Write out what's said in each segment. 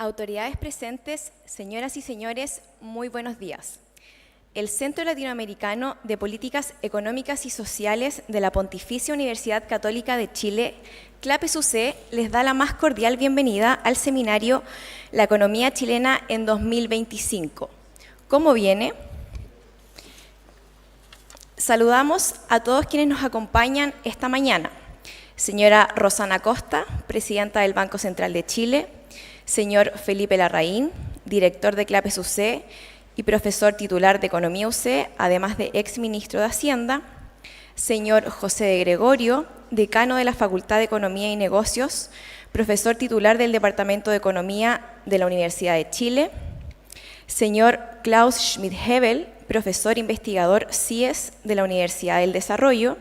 Autoridades presentes, señoras y señores, muy buenos días. El Centro Latinoamericano de Políticas Económicas y Sociales de la Pontificia Universidad Católica de Chile, CLAPES-UC, les da la más cordial bienvenida al seminario La Economía Chilena en 2025. ¿Cómo viene? Saludamos a todos quienes nos acompañan esta mañana. Señora Rosana Costa, presidenta del Banco Central de Chile, señor Felipe Larraín, director de CLAPES-UC y profesor titular de Economía UC, además de exministro de Hacienda, señor José de Gregorio, decano de la Facultad de Economía y Negocios, profesor titular del Departamento de Economía de la Universidad de Chile, señor Klaus Schmid-Hebel, profesor investigador CIES de la Universidad del Desarrollo,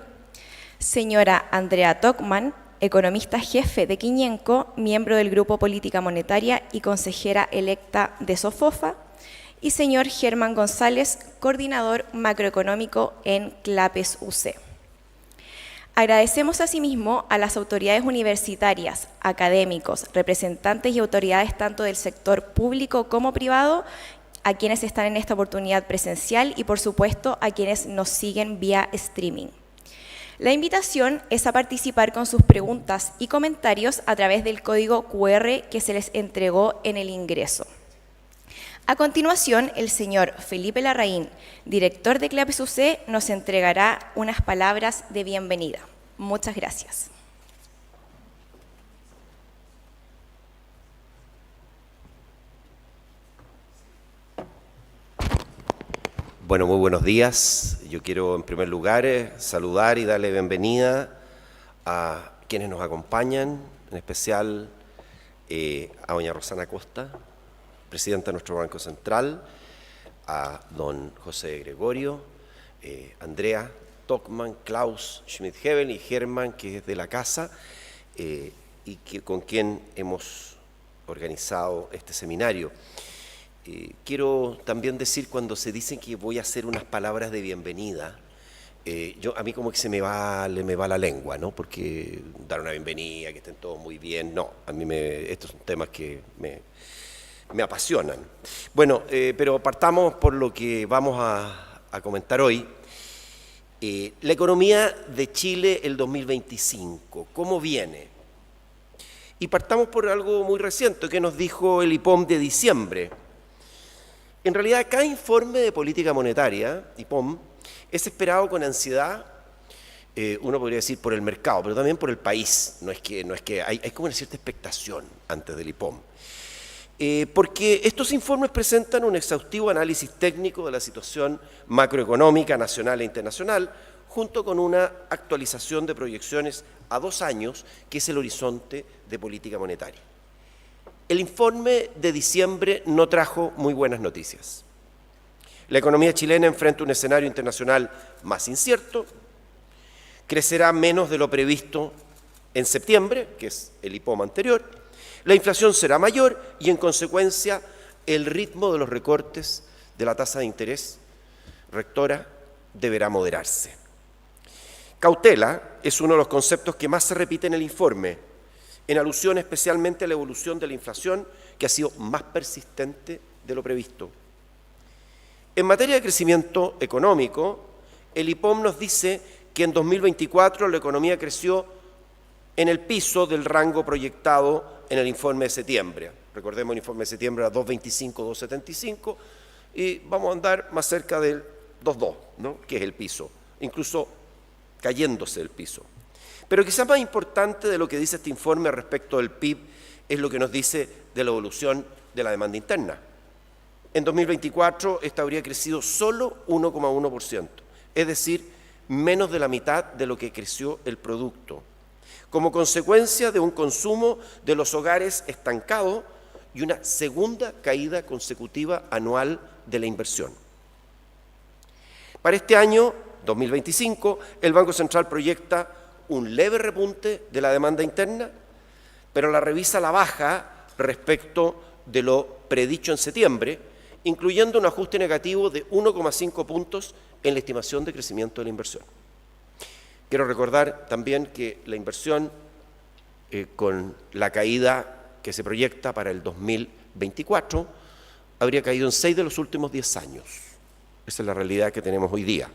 señora Andrea Tockmann, economista jefe de Quiñenco, miembro del Grupo Política Monetaria y consejera electa de SOFOFA, y señor Germán González, coordinador macroeconómico en CLAPES-UC. Agradecemos asimismo a las autoridades universitarias, académicos, representantes y autoridades tanto del sector público como privado, a quienes están en esta oportunidad presencial y por supuesto a quienes nos siguen vía streaming. La invitación es a participar con sus preguntas y comentarios a través del código QR que se les entregó en el ingreso. A continuación, el señor Felipe Larraín, director de CLAPES-UC, nos entregará unas palabras de bienvenida. Muchas gracias. Bueno, muy buenos días. Yo quiero en primer lugar saludar y darle bienvenida a quienes nos acompañan, en especial a doña Rosana Costa, presidenta de nuestro Banco Central, a don José de Gregorio, Andrea Tockmann, Klaus Schmid-Hebel y Germán, que es de la casa, y con quien hemos organizado este seminario. Quiero también decir, cuando se dicen que voy a hacer unas palabras de bienvenida, a mí como que me va la lengua, ¿no? Porque dar una bienvenida, que estén todos muy bien, no, a mí estos son temas que me apasionan. Bueno, pero partamos por lo que vamos a comentar hoy. La economía de Chile el 2025, ¿cómo viene? Y partamos por algo muy reciente que nos dijo el IPOM de diciembre. En realidad, cada informe de política monetaria, IPOM, es esperado con ansiedad, uno podría decir por el mercado, pero también por el país. No es que hay como una cierta expectación antes del IPOM. Porque estos informes presentan un exhaustivo análisis técnico de la situación macroeconómica nacional e internacional, junto con una actualización de proyecciones a 2 años, que es el horizonte de política monetaria. El informe de diciembre no trajo muy buenas noticias. La economía chilena enfrenta un escenario internacional más incierto, crecerá menos de lo previsto en septiembre, que es el IPOM anterior, la inflación será mayor y, en consecuencia, el ritmo de los recortes de la tasa de interés rectora deberá moderarse. Cautela es uno de los conceptos que más se repite en el informe, en alusión especialmente a la evolución de la inflación, que ha sido más persistente de lo previsto. En materia de crecimiento económico, el IPOM nos dice que en 2024 la economía creció en el piso del rango proyectado en el informe de septiembre. Recordemos, el informe de septiembre era 2,25, 2,75, y vamos a andar más cerca del 2,2, ¿no? Que es el piso, incluso cayéndose el piso. Pero quizás más importante de lo que dice este informe respecto del PIB es lo que nos dice de la evolución de la demanda interna. En 2024 esta habría crecido solo 1,1%, es decir, menos de la mitad de lo que creció el producto, como consecuencia de un consumo de los hogares estancado y una segunda caída consecutiva anual de la inversión. Para este año, 2025, el Banco Central proyecta un leve repunte de la demanda interna, pero la revisa a la baja respecto de lo predicho en septiembre, incluyendo un ajuste negativo de 1,5 puntos en la estimación de crecimiento de la inversión. Quiero recordar también que la inversión, con la caída que se proyecta para el 2025, 2024, habría caído en 6 de los últimos 10 años. Esa es la realidad que tenemos hoy día.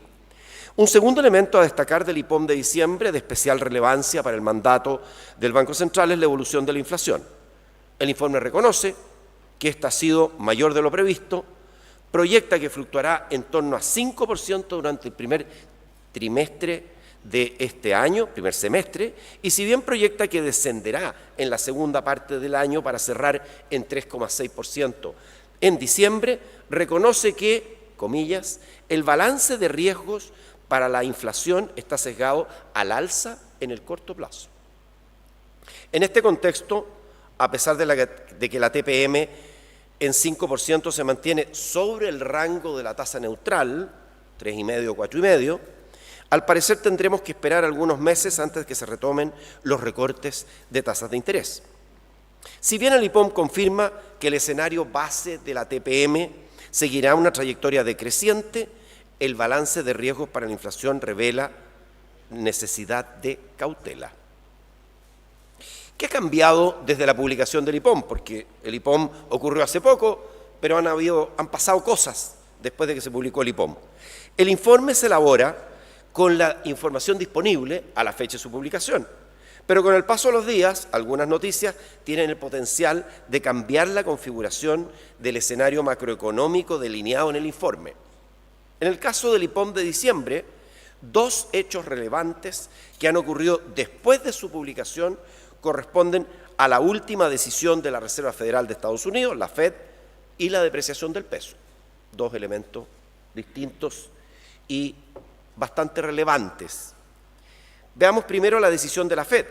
Un segundo elemento a destacar del IPOM de diciembre, de especial relevancia para el mandato del Banco Central, es la evolución de la inflación. El informe reconoce que esta ha sido mayor de lo previsto, proyecta que fluctuará en torno a 5% durante el primer trimestre de este año, primer semestre, y si bien proyecta que descenderá en la segunda parte del año para cerrar en 3,6% en diciembre, reconoce que, comillas, el balance de riesgos para la inflación está sesgado al alza en el corto plazo. En este contexto, a pesar de que la TPM en 5% se mantiene sobre el rango de la tasa neutral, 3,5 o 4,5, al parecer tendremos que esperar algunos meses antes de que se retomen los recortes de tasas de interés. Si bien el IPOM confirma que el escenario base de la TPM seguirá una trayectoria decreciente, el balance de riesgos para la inflación revela necesidad de cautela. ¿Qué ha cambiado desde la publicación del IPOM? Porque el IPOM ocurrió hace poco, pero han pasado cosas después de que se publicó el IPOM. El informe se elabora con la información disponible a la fecha de su publicación, pero con el paso de los días, algunas noticias tienen el potencial de cambiar la configuración del escenario macroeconómico delineado en el informe. En el caso del IPOM de diciembre, 2 hechos relevantes que han ocurrido después de su publicación corresponden a la última decisión de la Reserva Federal de Estados Unidos, la Fed, y la depreciación del peso. 2 elementos distintos y bastante relevantes. Veamos primero la decisión de la Fed.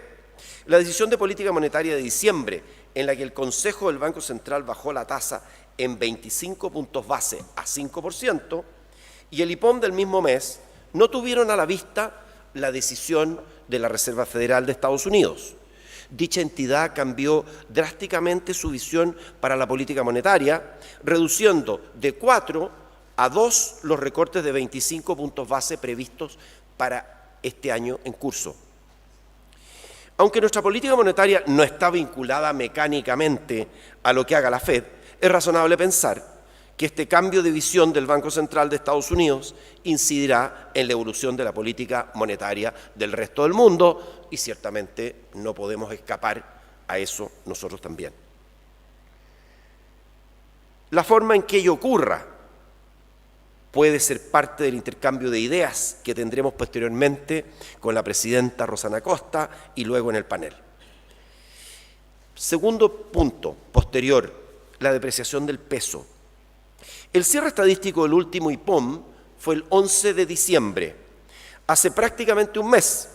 La decisión de política monetaria de diciembre, en la que el Consejo del Banco Central bajó la tasa en 25 puntos base a 5%, y el IPOM del mismo mes, no tuvieron a la vista la decisión de la Reserva Federal de Estados Unidos. Dicha entidad cambió drásticamente su visión para la política monetaria, reduciendo de 4 a 2 los recortes de 25 puntos base previstos para este año en curso. Aunque nuestra política monetaria no está vinculada mecánicamente a lo que haga la Fed, es razonable pensar que este cambio de visión del Banco Central de Estados Unidos incidirá en la evolución de la política monetaria del resto del mundo y ciertamente no podemos escapar a eso nosotros también. La forma en que ello ocurra puede ser parte del intercambio de ideas que tendremos posteriormente con la presidenta Rosana Costa y luego en el panel. Segundo punto posterior, la depreciación del peso. El cierre estadístico del último IPOM fue el 11 de diciembre, hace prácticamente un mes.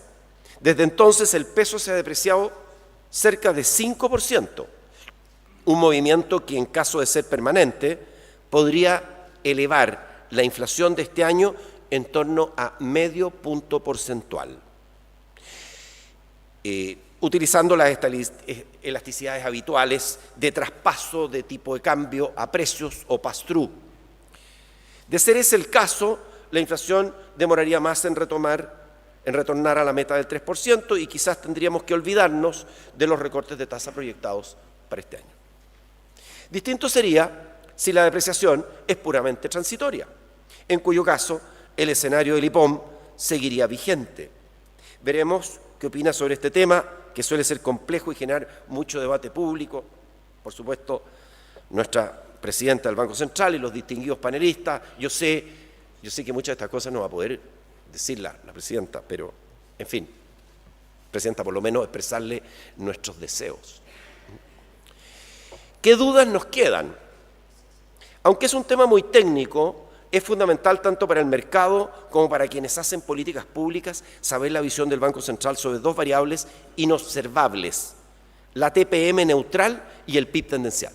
Desde entonces el peso se ha depreciado cerca de 5%, un movimiento que en caso de ser permanente podría elevar la inflación de este año en torno a medio punto porcentual. Utilizando las elasticidades habituales de traspaso de tipo de cambio a precios o pass-through. De ser ese el caso, la inflación demoraría más en retornar a la meta del 3% y quizás tendríamos que olvidarnos de los recortes de tasa proyectados para este año. Distinto sería si la depreciación es puramente transitoria, en cuyo caso el escenario del IPOM seguiría vigente. Veremos qué opina sobre este tema, que suele ser complejo y generar mucho debate público. Por supuesto, nuestra presidenta del Banco Central y los distinguidos panelistas. Yo sé que muchas de estas cosas no va a poder decir la presidenta, pero, en fin, presidenta, por lo menos expresarle nuestros deseos. ¿Qué dudas nos quedan? Aunque es un tema muy técnico, es fundamental tanto para el mercado como para quienes hacen políticas públicas saber la visión del Banco Central sobre 2 variables inobservables, la TPM neutral y el PIB tendencial.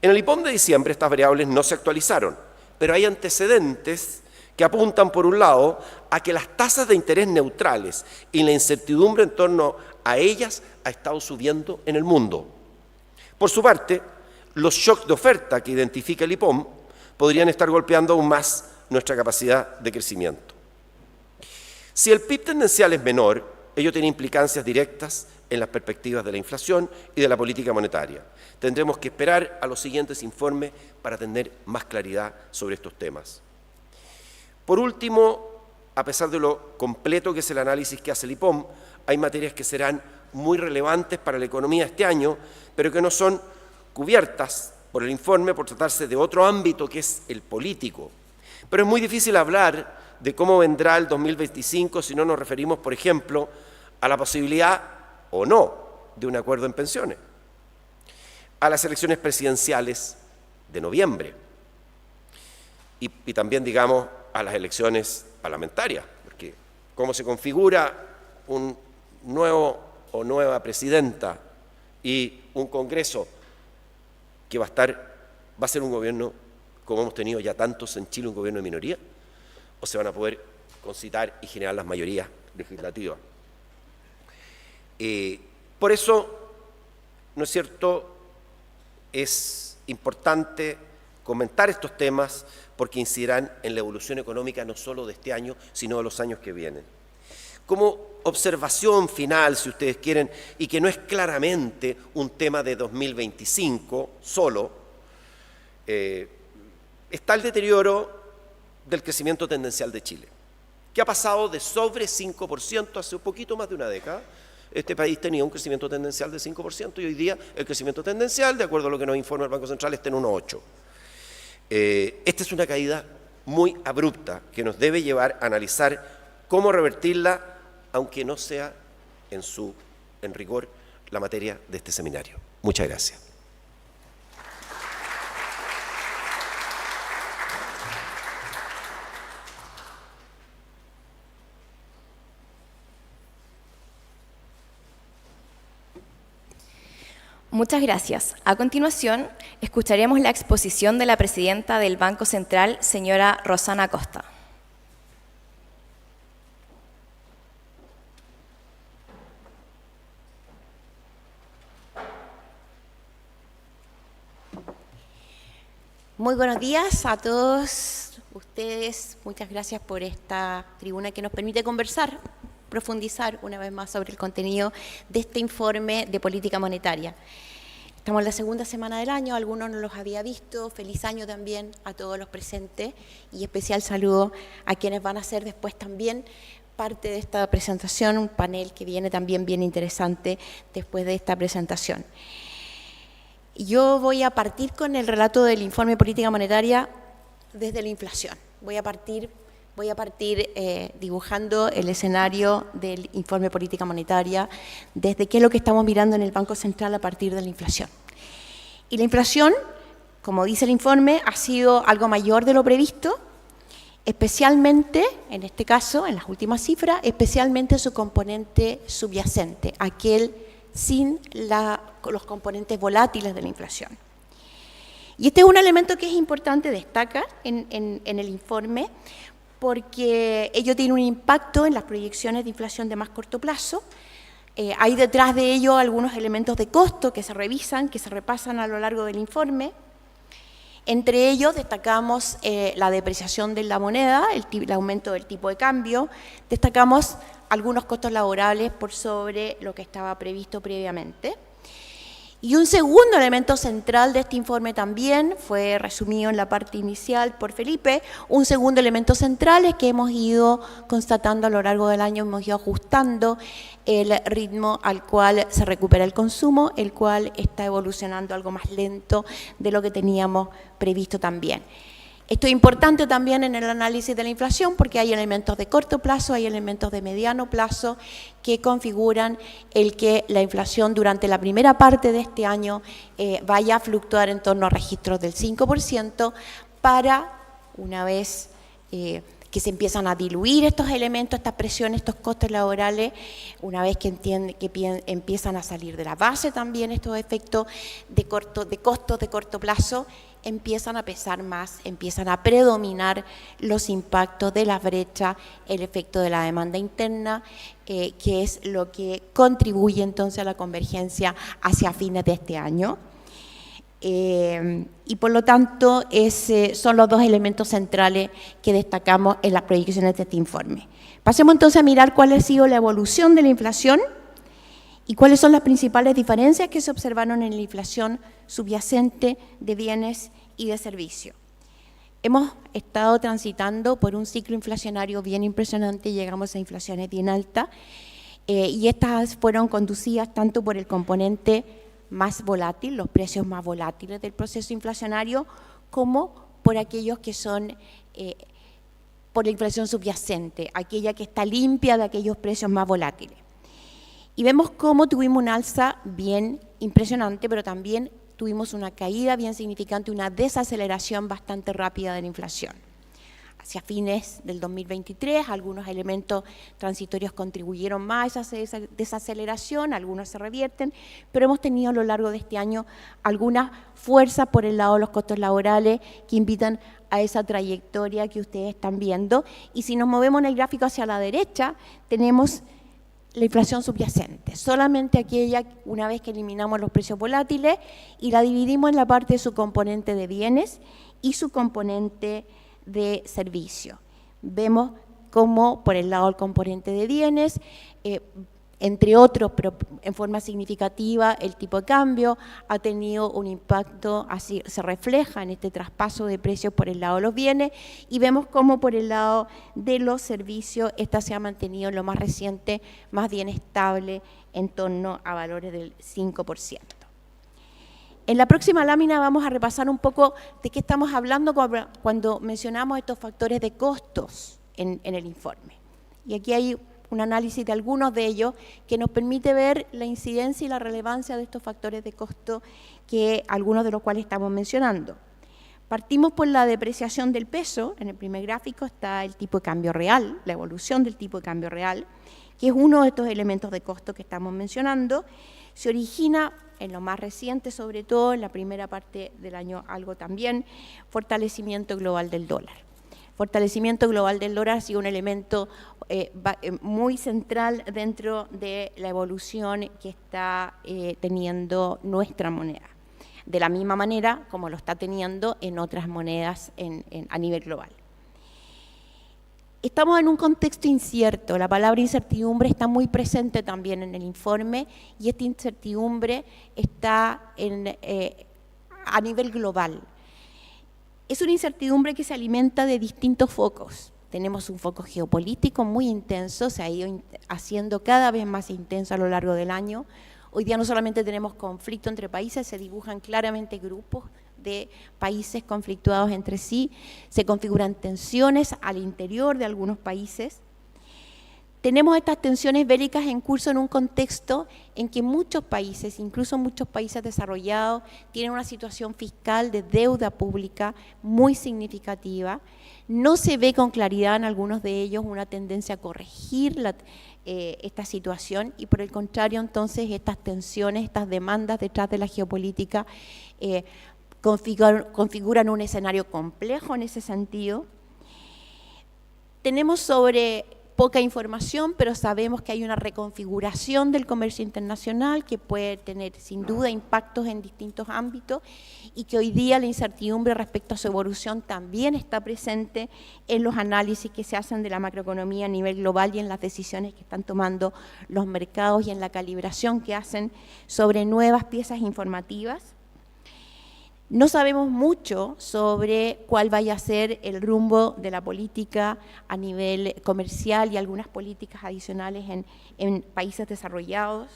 En el IPOM de diciembre estas variables no se actualizaron, pero hay antecedentes que apuntan, por un lado, a que las tasas de interés neutrales y la incertidumbre en torno a ellas ha estado subiendo en el mundo. Por su parte, los shocks de oferta que identifica el IPOM podrían estar golpeando aún más nuestra capacidad de crecimiento. Si el PIB tendencial es menor, ello tiene implicancias directas en las perspectivas de la inflación y de la política monetaria. Tendremos que esperar a los siguientes informes para tener más claridad sobre estos temas. Por último, a pesar de lo completo que es el análisis que hace el IPOM, hay materias que serán muy relevantes para la economía este año, pero que no son cubiertas por el informe por tratarse de otro ámbito que es el político. Pero es muy difícil hablar de cómo vendrá el 2025 si no nos referimos, por ejemplo, a la posibilidad o no de un acuerdo en pensiones, a las elecciones presidenciales de noviembre y también, digamos, a las elecciones parlamentarias, porque cómo se configura un nuevo o nueva presidenta y un Congreso que va a ser un gobierno, como hemos tenido ya tantos en Chile, un gobierno de minoría, o se van a poder concitar y generar las mayorías legislativas. Por eso, ¿no es cierto?, es importante comentar estos temas porque incidirán en la evolución económica no solo de este año, sino de los años que vienen. Como observación final, si ustedes quieren, y que no es claramente un tema de 2025 solo, está el deterioro del crecimiento tendencial de Chile, que ha pasado de sobre 5% hace un poquito más de una década. Este país tenía un crecimiento tendencial de 5% y hoy día el crecimiento tendencial, de acuerdo a lo que nos informa el Banco Central, está en 1,8%. Esta es una caída muy abrupta que nos debe llevar a analizar cómo revertirla, aunque no sea en rigor la materia de este seminario. Muchas gracias. Muchas gracias. A continuación, escucharemos la exposición de la presidenta del Banco Central, señora Rosana Acosta. Muy buenos días a todos ustedes. Muchas gracias por esta tribuna que nos permite conversar, profundizar una vez más sobre el contenido de este informe de política monetaria. Estamos en la segunda semana del año, algunos no los había visto. Feliz año también a todos los presentes y especial saludo a quienes van a ser después también parte de esta presentación, un panel que viene también bien interesante después de esta presentación. Yo voy a partir con el relato del informe de política monetaria desde la inflación. Voy a partir dibujando el escenario del informe de política monetaria desde qué es lo que estamos mirando en el Banco Central a partir de la inflación. Y la inflación, como dice el informe, ha sido algo mayor de lo previsto, especialmente, en este caso, en las últimas cifras, especialmente su componente subyacente, aquel sin los componentes volátiles de la inflación. Y este es un elemento que es importante destacar en el informe, porque ello tiene un impacto en las proyecciones de inflación de más corto plazo. Hay detrás de ello algunos elementos de costo que se revisan, que se repasan a lo largo del informe. Entre ellos destacamos la depreciación de la moneda, el aumento del tipo de cambio, destacamos algunos costos laborables por sobre lo que estaba previsto previamente. Y un segundo elemento central de este informe también fue resumido en la parte inicial por Felipe. Un segundo elemento central es que hemos ido constatando a lo largo del año, hemos ido ajustando el ritmo al cual se recupera el consumo, el cual está evolucionando algo más lento de lo que teníamos previsto también. Esto es importante también en el análisis de la inflación porque hay elementos de corto plazo, hay elementos de mediano plazo que configuran el que la inflación durante la primera parte de este año vaya a fluctuar en torno a registros del 5% para, una vez que se empiezan a diluir estos elementos, estas presiones, estos costes laborales, una vez que empiezan a salir de la base también estos efectos de costos de corto plazo, empiezan a pesar más, empiezan a predominar los impactos de la brecha, el efecto de la demanda interna, que es lo que contribuye entonces a la convergencia hacia fines de este año. Y por lo tanto, son los dos elementos centrales que destacamos en las proyecciones de este informe. Pasemos entonces a mirar cuál ha sido la evolución de la inflación ¿Y cuáles son las principales diferencias que se observaron en la inflación subyacente de bienes y de servicios? Hemos estado transitando por un ciclo inflacionario bien impresionante, llegamos a inflaciones bien altas, y estas fueron conducidas tanto por el componente más volátil, los precios más volátiles del proceso inflacionario, como por aquellos que son por la inflación subyacente, aquella que está limpia de aquellos precios más volátiles. Y vemos cómo tuvimos un alza bien impresionante, pero también tuvimos una caída bien significante, una desaceleración bastante rápida de la inflación. Hacia fines del 2023, algunos elementos transitorios contribuyeron más a esa desaceleración, algunos se revierten, pero hemos tenido a lo largo de este año algunas fuerzas por el lado de los costos laborales que invitan a esa trayectoria que ustedes están viendo. Y si nos movemos en el gráfico hacia la derecha, tenemos la inflación subyacente, solamente aquella una vez que eliminamos los precios volátiles y la dividimos en la parte de su componente de bienes y su componente de servicio. Vemos cómo por el lado del componente de bienes, entre otros, pero en forma significativa, el tipo de cambio ha tenido un impacto, así se refleja en este traspaso de precios por el lado de los bienes, y vemos cómo por el lado de los servicios esta se ha mantenido en lo más reciente, más bien estable, en torno a valores del 5%. En la próxima lámina vamos a repasar un poco de qué estamos hablando cuando mencionamos estos factores de costos en el informe. Y aquí hay un análisis de algunos de ellos que nos permite ver la incidencia y la relevancia de estos factores de costo, que algunos de los cuales estamos mencionando. Partimos por la depreciación del peso. En el primer gráfico está el tipo de cambio real, la evolución del tipo de cambio real, que es uno de estos elementos de costo que estamos mencionando. Se origina en lo más reciente, sobre todo en la primera parte del año, algo también, fortalecimiento global del dólar. Fortalecimiento global del dólar ha sido un elemento muy central dentro de la evolución que está teniendo nuestra moneda, de la misma manera como lo está teniendo en otras monedas a nivel global. Estamos en un contexto incierto, la palabra incertidumbre está muy presente también en el informe, y esta incertidumbre está a nivel global. Es una incertidumbre que se alimenta de distintos focos. Tenemos un foco geopolítico muy intenso, se ha ido haciendo cada vez más intenso a lo largo del año. Hoy día no solamente tenemos conflicto entre países, se dibujan claramente grupos de países conflictuados entre sí, se configuran tensiones al interior de algunos países. Tenemos estas tensiones bélicas en curso en un contexto en que muchos países, incluso muchos países desarrollados, tienen una situación fiscal de deuda pública muy significativa. No se ve con claridad en algunos de ellos una tendencia a corregir esta situación, y por el contrario, entonces, estas tensiones, estas demandas detrás de la geopolítica configuran un escenario complejo en ese sentido. Tenemos poca información, pero sabemos que hay una reconfiguración del comercio internacional que puede tener sin duda impactos en distintos ámbitos, y que hoy día la incertidumbre respecto a su evolución también está presente en los análisis que se hacen de la macroeconomía a nivel global y en las decisiones que están tomando los mercados y en la calibración que hacen sobre nuevas piezas informativas. No sabemos mucho sobre cuál vaya a ser el rumbo de la política a nivel comercial y algunas políticas adicionales en países desarrollados.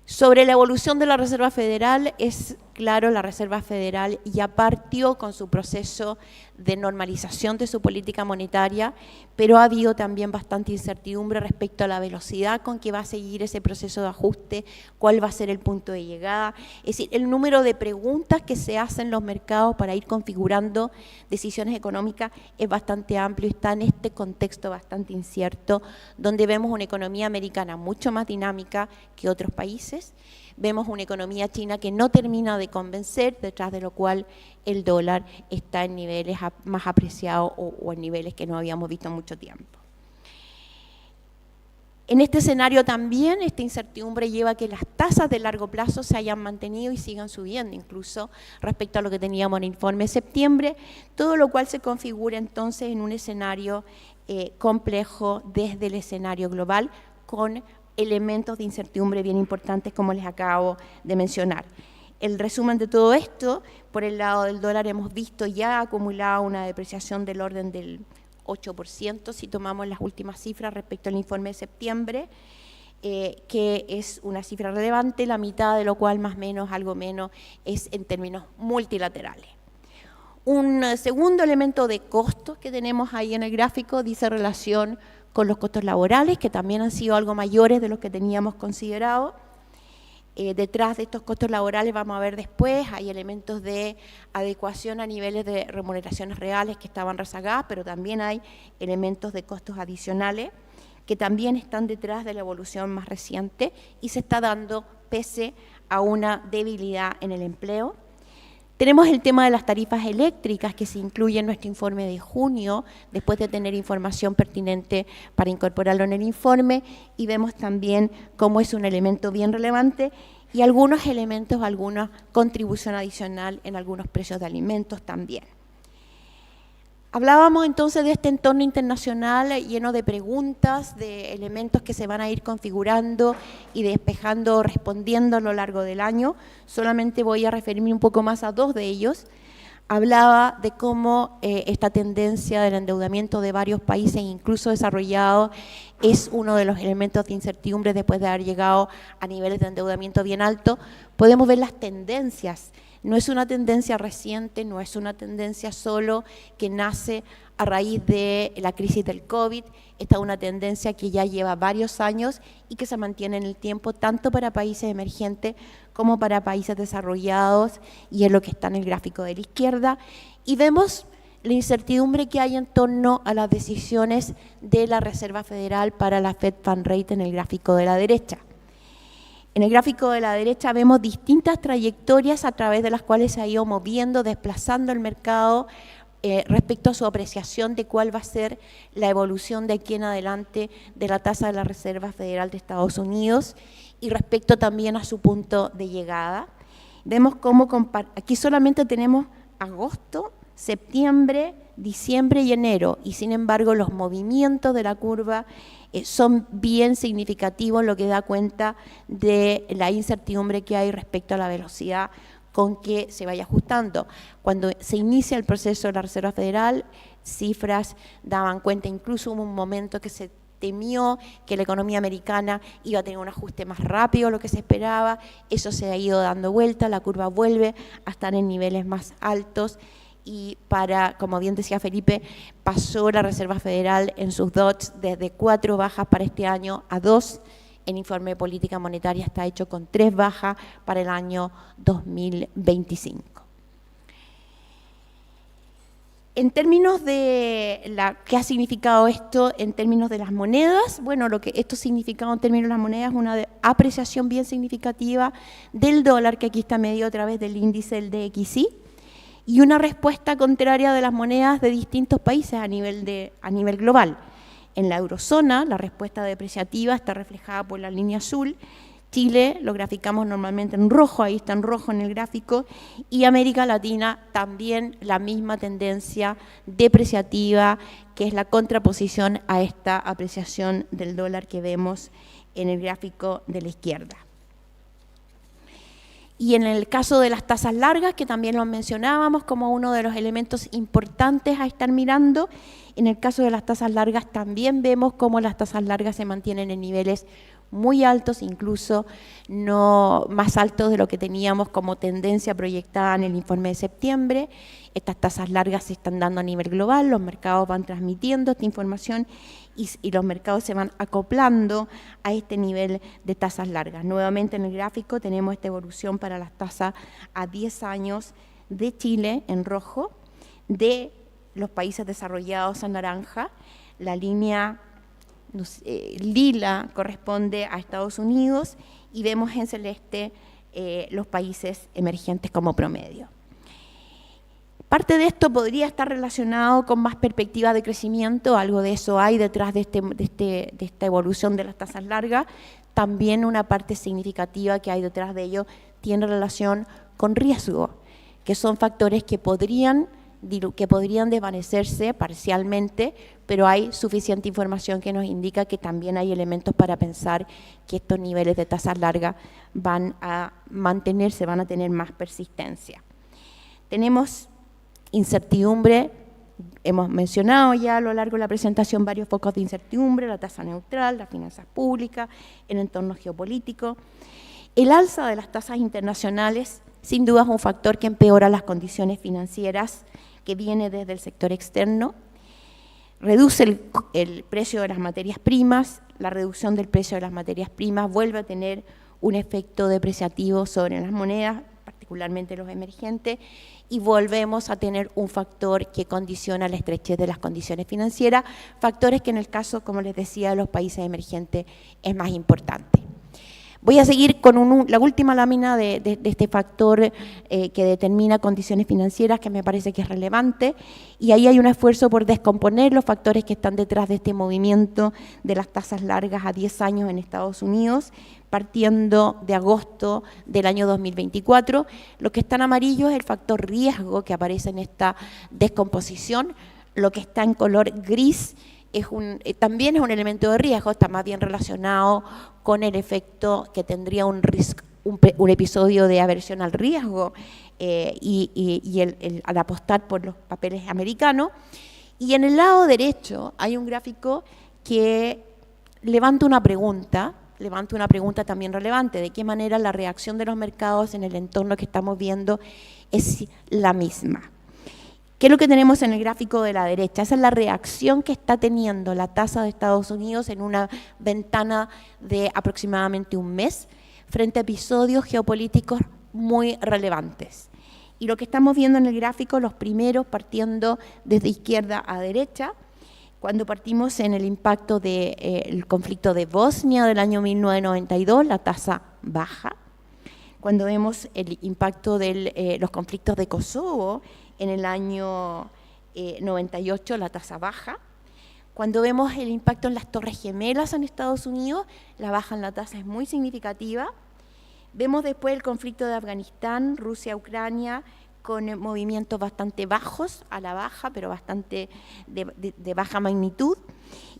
Sobre la evolución de la Reserva Federal, es claro, la Reserva Federal ya partió con su proceso de normalización de su política monetaria, pero ha habido también bastante incertidumbre respecto a la velocidad con que va a seguir ese proceso de ajuste, cuál va a ser el punto de llegada. Es decir, el número de preguntas que se hacen los mercados para ir configurando decisiones económicas es bastante amplio, y está en este contexto bastante incierto, donde vemos una economía americana mucho más dinámica que otros países. Vemos una economía china que no termina de convencer, detrás de lo cual el dólar está en niveles más apreciados o en niveles que no habíamos visto en mucho tiempo. En este escenario también esta incertidumbre lleva a que las tasas de largo plazo se hayan mantenido y sigan subiendo, incluso respecto a lo que teníamos en el informe de septiembre, todo lo cual se configura entonces en un escenario complejo desde el escenario global, con elementos de incertidumbre bien importantes como les acabo de mencionar. El resumen de todo esto, por el lado del dólar hemos visto ya acumulado una depreciación del orden del 8%, si tomamos las últimas cifras respecto al informe de septiembre, que es una cifra relevante, la mitad de lo cual más o menos, algo menos, es en términos multilaterales. Un segundo elemento de costos que tenemos ahí en el gráfico dice relación con los costos laborales, que también han sido algo mayores de los que teníamos considerado. Detrás de estos costos laborales, vamos a ver después, hay elementos de adecuación a niveles de remuneraciones reales que estaban rezagadas, pero también hay elementos de costos adicionales que también están detrás de la evolución más reciente y se está dando pese a una debilidad en el empleo. Tenemos el tema de las tarifas eléctricas que se incluye en nuestro informe de junio, después de tener información pertinente para incorporarlo en el informe, y vemos también cómo es un elemento bien relevante y algunos elementos, alguna contribución adicional en algunos precios de alimentos también. Hablábamos entonces de este entorno internacional lleno de preguntas, de elementos que se van a ir configurando y despejando, respondiendo a lo largo del año. Solamente voy a referirme un poco más a dos de ellos. Hablaba de cómo esta tendencia del endeudamiento de varios países, incluso desarrollados, es uno de los elementos de incertidumbre después de haber llegado a niveles de endeudamiento bien altos. Podemos ver las tendencias. No es una tendencia reciente, no es una tendencia solo que nace a raíz de la crisis del COVID. Esta es una tendencia que ya lleva varios años y que se mantiene en el tiempo, tanto para países emergentes como para países desarrollados, y es lo que está en el gráfico de la izquierda. Y vemos la incertidumbre que hay en torno a las decisiones de la Reserva Federal para la Fed Fund Rate en el gráfico de la derecha. En el gráfico de la derecha vemos distintas trayectorias a través de las cuales se ha ido moviendo, desplazando el mercado respecto a su apreciación de cuál va a ser la evolución de aquí en adelante de la tasa de la Reserva Federal de Estados Unidos y respecto también a su punto de llegada. Vemos cómo aquí solamente tenemos agosto, septiembre, diciembre y enero, y sin embargo los movimientos de la curva son bien significativos, lo que da cuenta de la incertidumbre que hay respecto a la velocidad con que se vaya ajustando. Cuando se inicia el proceso de la Reserva Federal, cifras daban cuenta, incluso hubo un momento que se temió que la economía americana iba a tener un ajuste más rápido de lo que se esperaba. Eso se ha ido dando vuelta, la curva vuelve a estar en niveles más altos, y como bien decía Felipe, pasó la Reserva Federal en sus DOTs desde 4 bajas para este año a 2. El informe de política monetaria está hecho con 3 bajas para el año 2025. En términos de ¿qué ha significado esto en términos de las monedas? Bueno, lo que esto ha significado en términos de las monedas es una apreciación bien significativa del dólar, que aquí está medido a través del índice del DXY, y una respuesta contraria de las monedas de distintos países a nivel global. En la eurozona, la respuesta depreciativa está reflejada por la línea azul. Chile lo graficamos normalmente en rojo, ahí está en rojo en el gráfico, y América Latina también la misma tendencia depreciativa, que es la contraposición a esta apreciación del dólar que vemos en el gráfico de la izquierda. Y en el caso de las tasas largas, que también lo mencionábamos como uno de los elementos importantes a estar mirando, en el caso de las tasas largas también vemos cómo las tasas largas se mantienen en niveles muy altos, incluso no más altos de lo que teníamos como tendencia proyectada en el informe de septiembre. Estas tasas largas se están dando a nivel global, los mercados van transmitiendo esta información y los mercados se van acoplando a este nivel de tasas largas. Nuevamente en el gráfico tenemos esta evolución para las tasas a 10 años de Chile en rojo, de los países desarrollados en naranja. La línea lila corresponde a Estados Unidos y vemos en celeste los países emergentes como promedio. Parte de esto podría estar relacionado con más perspectivas de crecimiento, algo de eso hay detrás de esta evolución de las tasas largas. También una parte significativa que hay detrás de ello tiene relación con riesgo, que son factores que podrían que podrían desvanecerse parcialmente, pero hay suficiente información que nos indica que también hay elementos para pensar que estos niveles de tasas largas van a mantenerse, van a tener más persistencia. Tenemos incertidumbre, hemos mencionado ya a lo largo de la presentación varios focos de incertidumbre, la tasa neutral, las finanzas públicas, el entorno geopolítico. El alza de las tasas internacionales sin duda es un factor que empeora las condiciones financieras, que viene desde el sector externo, reduce el precio de las materias primas, la reducción del precio de las materias primas vuelve a tener un efecto depreciativo sobre las monedas, particularmente los emergentes, y volvemos a tener un factor que condiciona la estrechez de las condiciones financieras, factores que en el caso, como les decía, de los países emergentes es más importante. Voy a seguir con la última lámina de este factor que determina condiciones financieras, que me parece que es relevante, y ahí hay un esfuerzo por descomponer los factores que están detrás de este movimiento de las tasas largas a 10 años en Estados Unidos, partiendo de agosto del año 2024. Lo que está en amarillo es el factor riesgo que aparece en esta descomposición, lo que está en color gris también es un elemento de riesgo, está más bien relacionado con el efecto que tendría un episodio de aversión al riesgo al apostar por los papeles americanos. Y en el lado derecho hay un gráfico que levanta una pregunta también relevante: de qué manera la reacción de los mercados en el entorno que estamos viendo es la misma. ¿Qué es lo que tenemos en el gráfico de la derecha? Esa es la reacción que está teniendo la tasa de Estados Unidos en una ventana de aproximadamente un mes frente a episodios geopolíticos muy relevantes. Y lo que estamos viendo en el gráfico, los primeros partiendo desde izquierda a derecha, cuando partimos en el impacto del conflicto de Bosnia del año 1992, la tasa baja. Cuando vemos el impacto de los conflictos de Kosovo en el año 98, la tasa baja. Cuando vemos el impacto en las Torres Gemelas en Estados Unidos, la baja en la tasa es muy significativa. Vemos después el conflicto de Afganistán, Rusia-Ucrania, con movimientos bastante bajos a la baja, pero bastante de baja magnitud.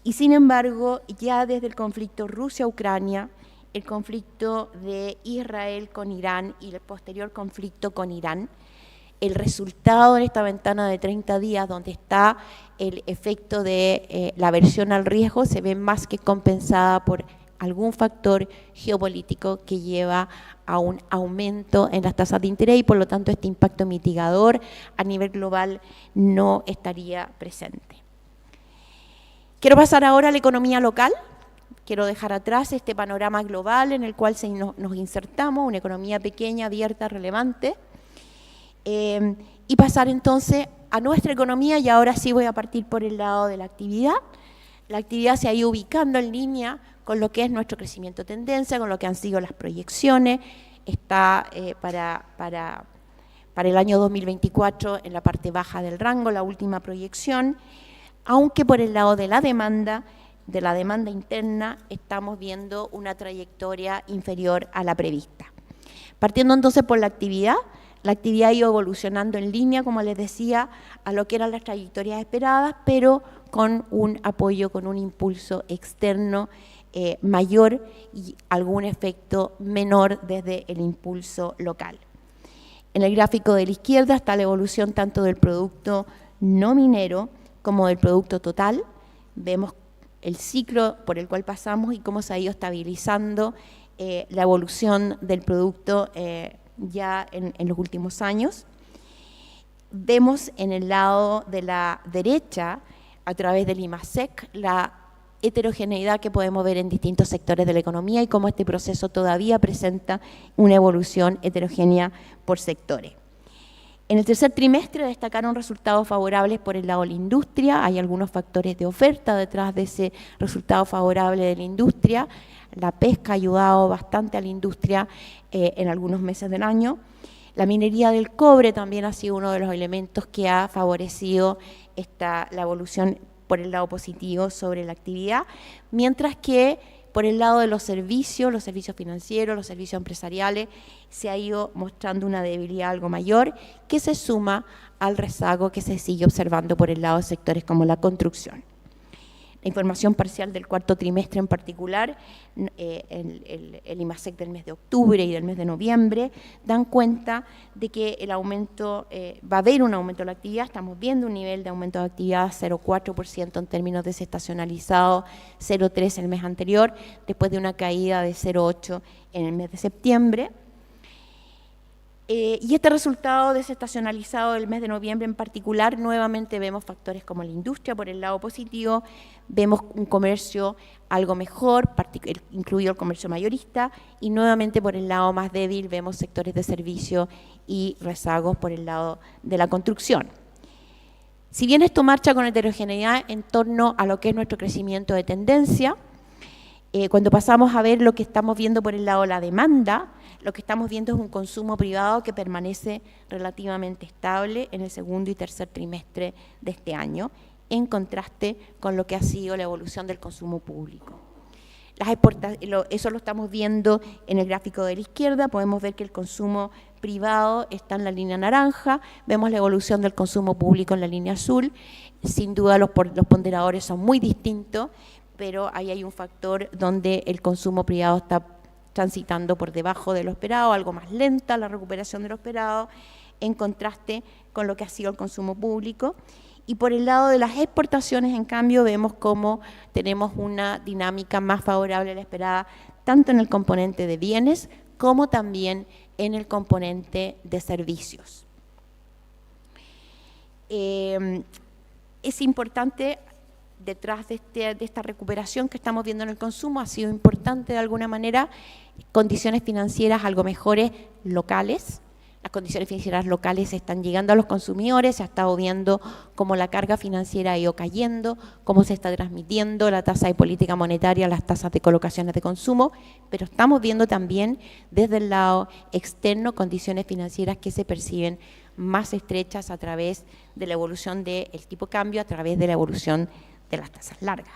Y sin embargo, ya desde el conflicto Rusia-Ucrania, el conflicto de Israel con Irán y el posterior conflicto con Irán, el resultado en esta ventana de 30 días, donde está el efecto de la aversión al riesgo, se ve más que compensada por algún factor geopolítico que lleva a un aumento en las tasas de interés y por lo tanto este impacto mitigador a nivel global no estaría presente. Quiero pasar ahora a la economía local. Quiero dejar atrás este panorama global en el cual nos insertamos, una economía pequeña, abierta, relevante, y pasar entonces a nuestra economía, y ahora sí voy a partir por el lado de la actividad. La actividad se ha ido ubicando en línea con lo que es nuestro crecimiento tendencia, con lo que han sido las proyecciones. Está para el año 2024 en la parte baja del rango, la última proyección, aunque por el lado de la demanda interna, estamos viendo una trayectoria inferior a la prevista. Partiendo entonces por la actividad ha ido evolucionando en línea, como les decía, a lo que eran las trayectorias esperadas, pero con un apoyo, con un impulso externo mayor y algún efecto menor desde el impulso local. En el gráfico de la izquierda está la evolución tanto del producto no minero como del producto total. Vemos el ciclo por el cual pasamos y cómo se ha ido estabilizando la evolución del producto ya en los últimos años. Vemos en el lado de la derecha, a través del IMASEC, la heterogeneidad que podemos ver en distintos sectores de la economía y cómo este proceso todavía presenta una evolución heterogénea por sectores. En el tercer trimestre destacaron resultados favorables por el lado de la industria. Hay algunos factores de oferta detrás de ese resultado favorable de la industria. La pesca ha ayudado bastante a la industria en algunos meses del año. La minería del cobre también ha sido uno de los elementos que ha favorecido la evolución por el lado positivo sobre la actividad, mientras que Por el lado de los servicios financieros, los servicios empresariales, se ha ido mostrando una debilidad algo mayor que se suma al rezago que se sigue observando por el lado de sectores como la construcción. La información parcial del cuarto trimestre en particular, el IMASEC del mes de octubre y del mes de noviembre, dan cuenta de que el aumento, va a haber un aumento de la actividad. Estamos viendo un nivel de aumento de actividad 0,4% en términos desestacionalizados, 0,3% el mes anterior, después de una caída de 0,8% en el mes de septiembre. Y este resultado desestacionalizado del mes de noviembre en particular, nuevamente vemos factores como la industria por el lado positivo, vemos un comercio algo mejor, incluido el comercio mayorista, y nuevamente por el lado más débil vemos sectores de servicio y rezagos por el lado de la construcción. Si bien esto marcha con heterogeneidad en torno a lo que es nuestro crecimiento de tendencia, cuando pasamos a ver lo que estamos viendo por el lado de la demanda, lo que estamos viendo es un consumo privado que permanece relativamente estable en el segundo y tercer trimestre de este año, en contraste con lo que ha sido la evolución del consumo público. Eso lo estamos viendo en el gráfico de la izquierda. Podemos ver que el consumo privado está en la línea naranja, vemos la evolución del consumo público en la línea azul. Sin duda los ponderadores son muy distintos, pero ahí hay un factor donde el consumo privado está transitando por debajo de lo esperado, algo más lenta la recuperación de lo esperado, en contraste con lo que ha sido el consumo público. Y por el lado de las exportaciones, en cambio, vemos cómo tenemos una dinámica más favorable a la esperada, tanto en el componente de bienes como también en el componente de servicios. Es importante, detrás de esta recuperación que estamos viendo en el consumo, ha sido importante de alguna manera condiciones financieras algo mejores locales. Las condiciones financieras locales están llegando a los consumidores, se ha estado viendo cómo la carga financiera ha ido cayendo, cómo se está transmitiendo la tasa de política monetaria, las tasas de colocaciones de consumo, pero estamos viendo también desde el lado externo condiciones financieras que se perciben más estrechas a través de la evolución del tipo de cambio, a través de la evolución de las tasas largas.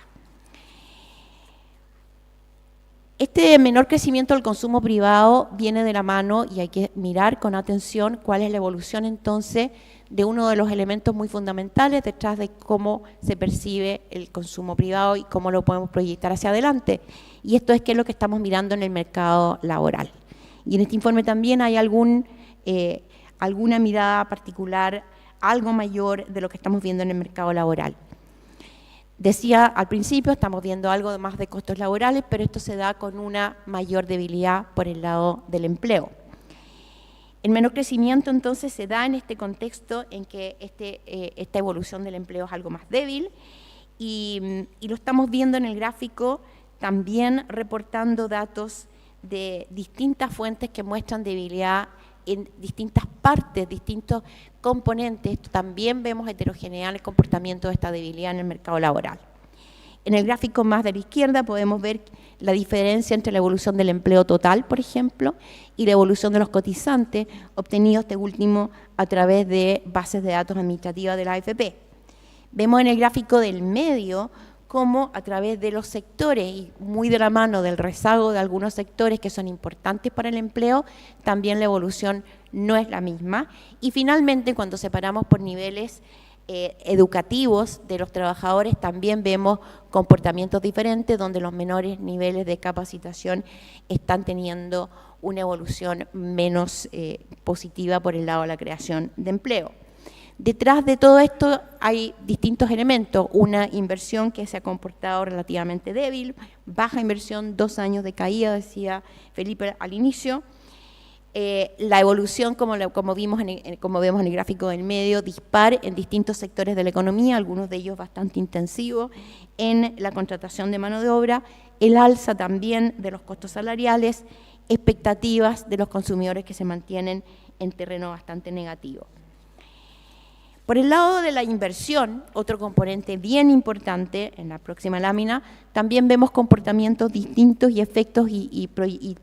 Este menor crecimiento del consumo privado viene de la mano, y hay que mirar con atención cuál es la evolución entonces de uno de los elementos muy fundamentales detrás de cómo se percibe el consumo privado y cómo lo podemos proyectar hacia adelante. Y esto es qué es lo que estamos mirando en el mercado laboral. Y en este informe también hay alguna mirada particular, algo mayor de lo que estamos viendo en el mercado laboral. Decía al principio, estamos viendo algo más de costos laborales, pero esto se da con una mayor debilidad por el lado del empleo. El menor crecimiento entonces se da en este contexto en que esta evolución del empleo es algo más débil y lo estamos viendo en el gráfico también reportando datos de distintas fuentes que muestran debilidad en distintas partes, distintos componentes. También vemos heterogeneidad en el comportamiento de esta debilidad en el mercado laboral. En el gráfico más de la izquierda podemos ver la diferencia entre la evolución del empleo total, por ejemplo, y la evolución de los cotizantes, obtenidos este último a través de bases de datos administrativas de la AFP. Vemos en el gráfico del medio cómo a través de los sectores y muy de la mano del rezago de algunos sectores que son importantes para el empleo, también la evolución no es la misma. Y finalmente, cuando separamos por niveles educativos de los trabajadores, también vemos comportamientos diferentes donde los menores niveles de capacitación están teniendo una evolución menos positiva por el lado de la creación de empleo. Detrás de todo esto hay distintos elementos, una inversión que se ha comportado relativamente débil, baja inversión, 2 años de caída, decía Felipe al inicio, la evolución, como vemos en el gráfico del medio, dispar en distintos sectores de la economía, algunos de ellos bastante intensivos en la contratación de mano de obra, el alza también de los costos salariales, expectativas de los consumidores que se mantienen en terreno bastante negativo. Por el lado de la inversión, otro componente bien importante en la próxima lámina, también vemos comportamientos distintos y efectos y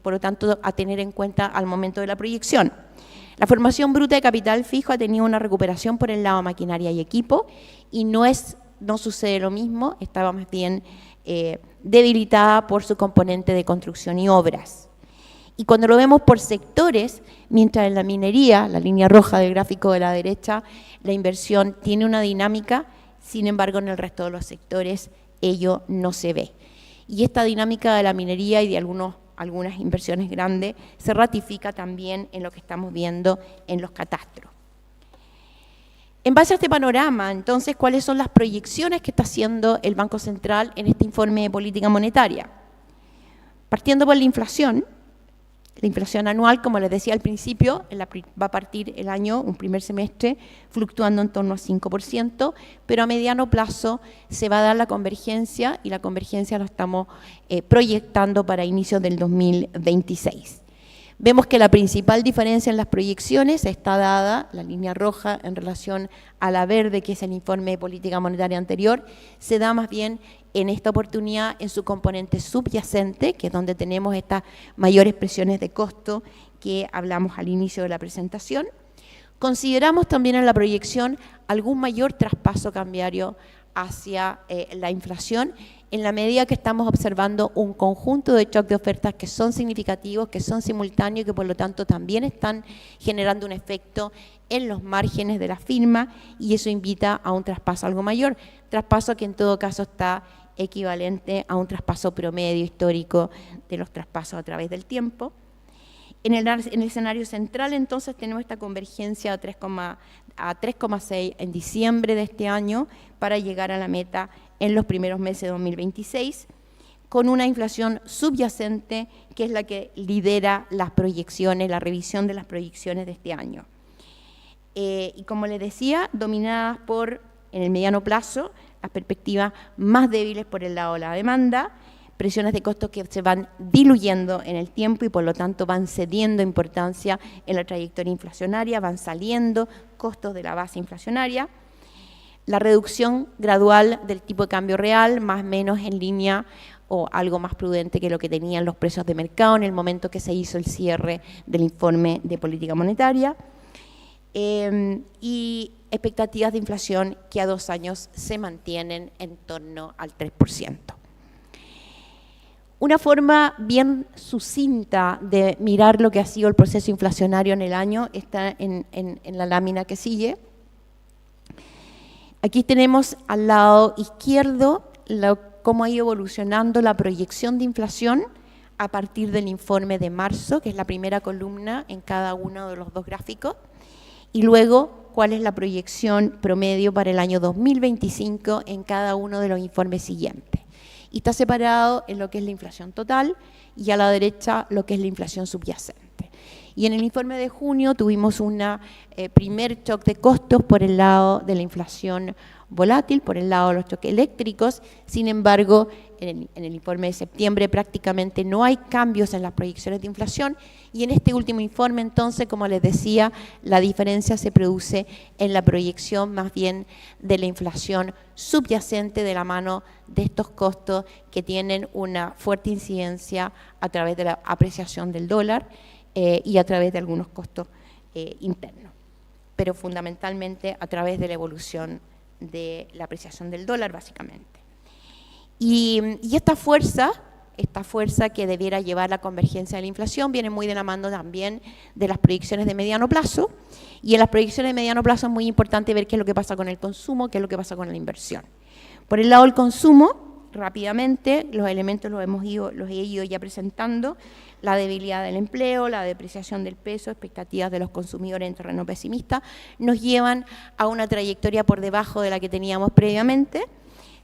por lo tanto a tener en cuenta al momento de la proyección. La formación bruta de capital fijo ha tenido una recuperación por el lado maquinaria y equipo y no es no sucede lo mismo, estaba más bien debilitada por su componente de construcción y obras. Y cuando lo vemos por sectores, mientras en la minería, la línea roja del gráfico de la derecha, la inversión tiene una dinámica, sin embargo en el resto de los sectores ello no se ve. Y esta dinámica de la minería y de algunas inversiones grandes se ratifica también en lo que estamos viendo en los catastros. En base a este panorama, entonces, ¿cuáles son las proyecciones que está haciendo el Banco Central en este informe de política monetaria? Partiendo por la inflación anual, como les decía al principio, va a partir el año, un primer semestre, fluctuando en torno al 5%, pero a mediano plazo se va a dar la convergencia, y la convergencia la estamos proyectando para inicios del 2026. Vemos que la principal diferencia en las proyecciones está dada, la línea roja en relación a la verde, que es el informe de política monetaria anterior, se da más bien en esta oportunidad en su componente subyacente, que es donde tenemos estas mayores presiones de costo que hablamos al inicio de la presentación. Consideramos también en la proyección algún mayor traspaso cambiario hacia la inflación, en la medida que estamos observando un conjunto de shock de ofertas que son significativos, que son simultáneos y que por lo tanto también están generando un efecto en los márgenes de la firma, y eso invita a un traspaso algo mayor, traspaso que en todo caso está equivalente a un traspaso promedio histórico de los traspasos a través del tiempo. En el escenario central, entonces, tenemos esta convergencia a 3,6 en diciembre de este año para llegar a la meta en los primeros meses de 2026, con una inflación subyacente que es la que lidera las proyecciones, la revisión de las proyecciones de este año. Y como les decía, dominadas por, en el mediano plazo, las perspectivas más débiles por el lado de la demanda, presiones de costos que se van diluyendo en el tiempo y por lo tanto van cediendo importancia en la trayectoria inflacionaria, van saliendo costos de la base inflacionaria, la reducción gradual del tipo de cambio real, más o menos en línea o algo más prudente que lo que tenían los precios de mercado en el momento que se hizo el cierre del informe de política monetaria, y expectativas de inflación que a 2 años se mantienen en torno al 3%. Una forma bien sucinta de mirar lo que ha sido el proceso inflacionario en el año está en la lámina que sigue. Aquí tenemos al lado izquierdo cómo ha ido evolucionando la proyección de inflación a partir del informe de marzo, que es la primera columna en cada uno de los dos gráficos, y luego cuál es la proyección promedio para el año 2025 en cada uno de los informes siguientes. Y está separado en lo que es la inflación total y a la derecha lo que es la inflación subyacente. Y en el informe de junio tuvimos un primer shock de costos por el lado de la inflación volátil, por el lado de los choques eléctricos. Sin embargo, en el informe de septiembre prácticamente no hay cambios en las proyecciones de inflación, y en este último informe, entonces, como les decía, la diferencia se produce en la proyección más bien de la inflación subyacente de la mano de estos costos que tienen una fuerte incidencia a través de la apreciación del dólar y a través de algunos costos internos, pero fundamentalmente a través de la evolución de la apreciación del dólar, básicamente. Y esta fuerza que debiera llevar la convergencia de la inflación viene muy de la mano también de las proyecciones de mediano plazo, y en las proyecciones de mediano plazo es muy importante ver qué es lo que pasa con el consumo, qué es lo que pasa con la inversión. Por el lado del consumo, rápidamente, los elementos los he ido ya presentando: la debilidad del empleo, la depreciación del peso, expectativas de los consumidores en terreno pesimista, nos llevan a una trayectoria por debajo de la que teníamos previamente.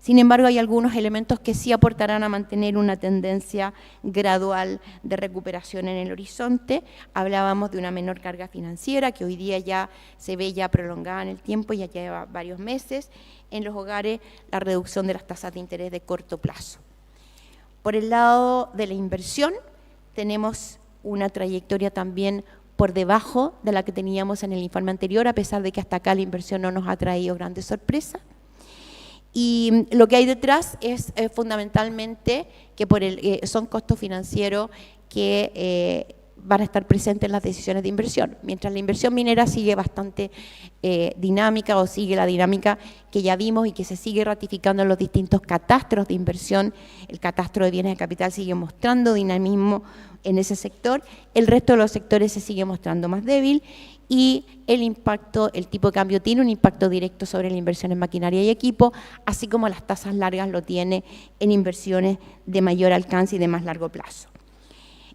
Sin embargo, hay algunos elementos que sí aportarán a mantener una tendencia gradual de recuperación en el horizonte. Hablábamos de una menor carga financiera que hoy día ya se ve ya prolongada en el tiempo, ya lleva varios meses. En los hogares, la reducción de las tasas de interés de corto plazo. Por el lado de la inversión, tenemos una trayectoria también por debajo de la que teníamos en el informe anterior, a pesar de que hasta acá la inversión no nos ha traído grandes sorpresas. Y lo que hay detrás es fundamentalmente que son costos financieros que van a estar presentes en las decisiones de inversión. Mientras la inversión minera sigue bastante dinámica o sigue la dinámica que ya vimos y que se sigue ratificando en los distintos catastros de inversión, el catastro de bienes de capital sigue mostrando dinamismo en ese sector, el resto de los sectores se sigue mostrando más débil y el impacto, el tipo de cambio tiene un impacto directo sobre la inversión en maquinaria y equipo, así como las tasas largas lo tiene en inversiones de mayor alcance y de más largo plazo.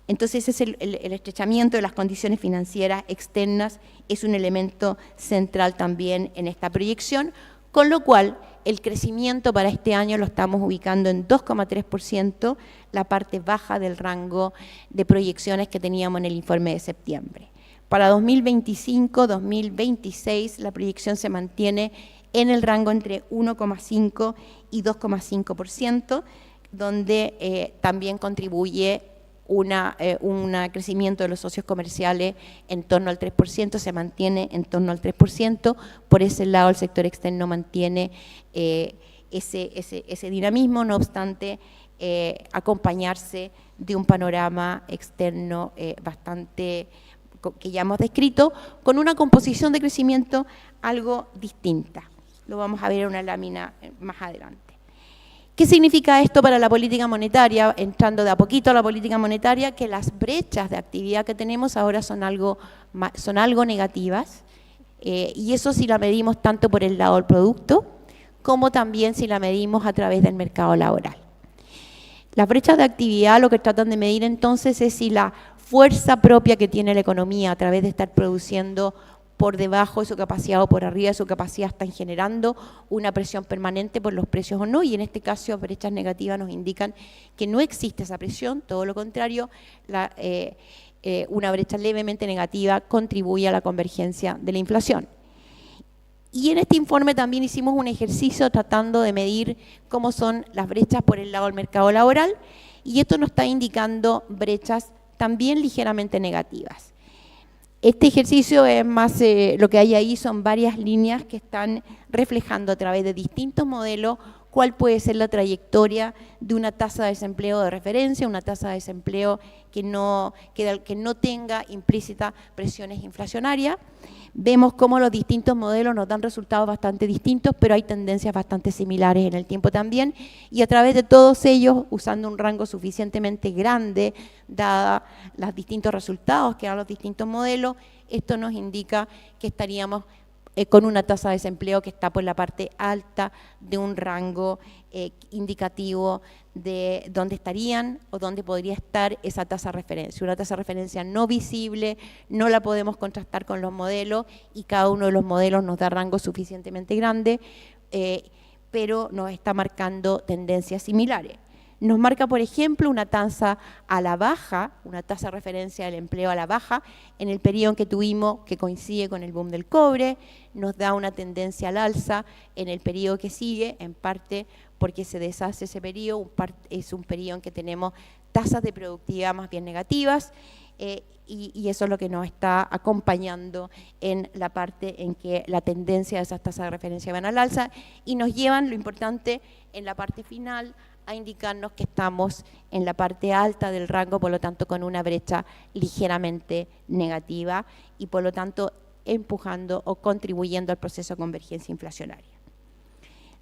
Entonces, ese es el estrechamiento de las condiciones financieras externas, es un elemento central también en esta proyección, con lo cual el crecimiento para este año lo estamos ubicando en 2,3%, la parte baja del rango de proyecciones que teníamos en el informe de septiembre. Para 2025-2026 la proyección se mantiene en el rango entre 1,5 y 2,5%, donde también contribuye un crecimiento de los socios comerciales en torno al 3%, se mantiene en torno al 3%, por ese lado el sector externo mantiene ese dinamismo, no obstante acompañarse de un panorama externo bastante que ya hemos descrito, con una composición de crecimiento algo distinta. Lo vamos a ver en una lámina más adelante. ¿Qué significa esto para la política monetaria? Entrando de a poquito a la política monetaria, que las brechas de actividad que tenemos ahora son algo negativas, y eso si la medimos tanto por el lado del producto, como también si la medimos a través del mercado laboral. Las brechas de actividad lo que tratan de medir entonces es si la fuerza propia que tiene la economía a través de estar produciendo por debajo de su capacidad o por arriba de su capacidad están generando una presión permanente por los precios o no, y en este caso brechas negativas nos indican que no existe esa presión, todo lo contrario, una brecha levemente negativa contribuye a la convergencia de la inflación. Y en este informe también hicimos un ejercicio tratando de medir cómo son las brechas por el lado del mercado laboral, y esto nos está indicando brechas también ligeramente negativas. Este ejercicio es más, lo que hay ahí son varias líneas que están reflejando a través de distintos modelos cuál puede ser la trayectoria de una tasa de desempleo de referencia, una tasa de desempleo que no tenga implícita presiones inflacionarias. Vemos cómo los distintos modelos nos dan resultados bastante distintos, pero hay tendencias bastante similares en el tiempo también, y a través de todos ellos, usando un rango suficientemente grande, dada los distintos resultados que dan los distintos modelos, esto nos indica que estaríamos con una tasa de desempleo que está por la parte alta de un rango indicativo de dónde estarían o dónde podría estar esa tasa de referencia. Una tasa de referencia no visible, no la podemos contrastar con los modelos y cada uno de los modelos nos da rangos suficientemente grandes, pero nos está marcando tendencias similares. Nos marca, por ejemplo, una tasa a la baja, una tasa de referencia del empleo a la baja, en el periodo en que tuvimos, que coincide con el boom del cobre, nos da una tendencia al alza en el periodo que sigue, en parte porque se deshace ese periodo, es un periodo en que tenemos tasas de productividad más bien negativas, y eso es lo que nos está acompañando en la parte en que la tendencia de esas tasas de referencia van al alza, y nos llevan, lo importante, en la parte final, a indicarnos que estamos en la parte alta del rango, por lo tanto con una brecha ligeramente negativa y por lo tanto empujando o contribuyendo al proceso de convergencia inflacionaria.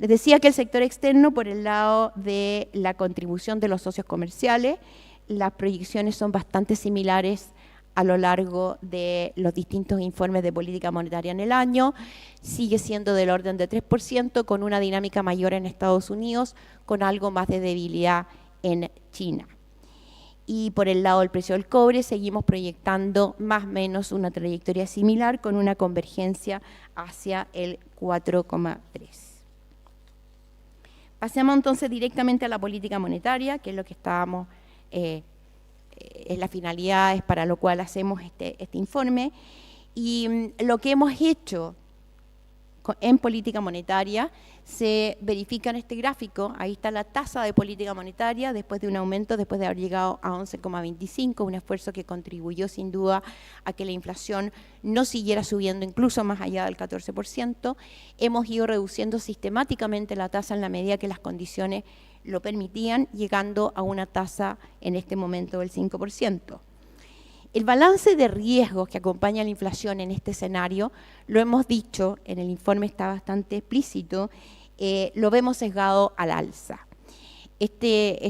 Les decía que el sector externo, por el lado de la contribución de los socios comerciales, las proyecciones son bastante similares a lo largo de los distintos informes de política monetaria en el año, sigue siendo del orden de 3%, con una dinámica mayor en Estados Unidos, con algo más de debilidad en China. Y por el lado del precio del cobre seguimos proyectando más o menos una trayectoria similar con una convergencia hacia el 4,3. Pasemos entonces directamente a la política monetaria, que es lo que estábamos es la finalidad, es para lo cual hacemos este informe, y lo que hemos hecho en política monetaria se verifica en este gráfico. Ahí está la tasa de política monetaria después de un aumento, después de haber llegado a 11,25, un esfuerzo que contribuyó sin duda a que la inflación no siguiera subiendo incluso más allá del 14%. Hemos ido reduciendo sistemáticamente la tasa en la medida que las condiciones lo permitían, llegando a una tasa en este momento del 5%. El balance de riesgos que acompaña a la inflación en este escenario, lo hemos dicho, en el informe está bastante explícito, lo vemos sesgado al alza. Este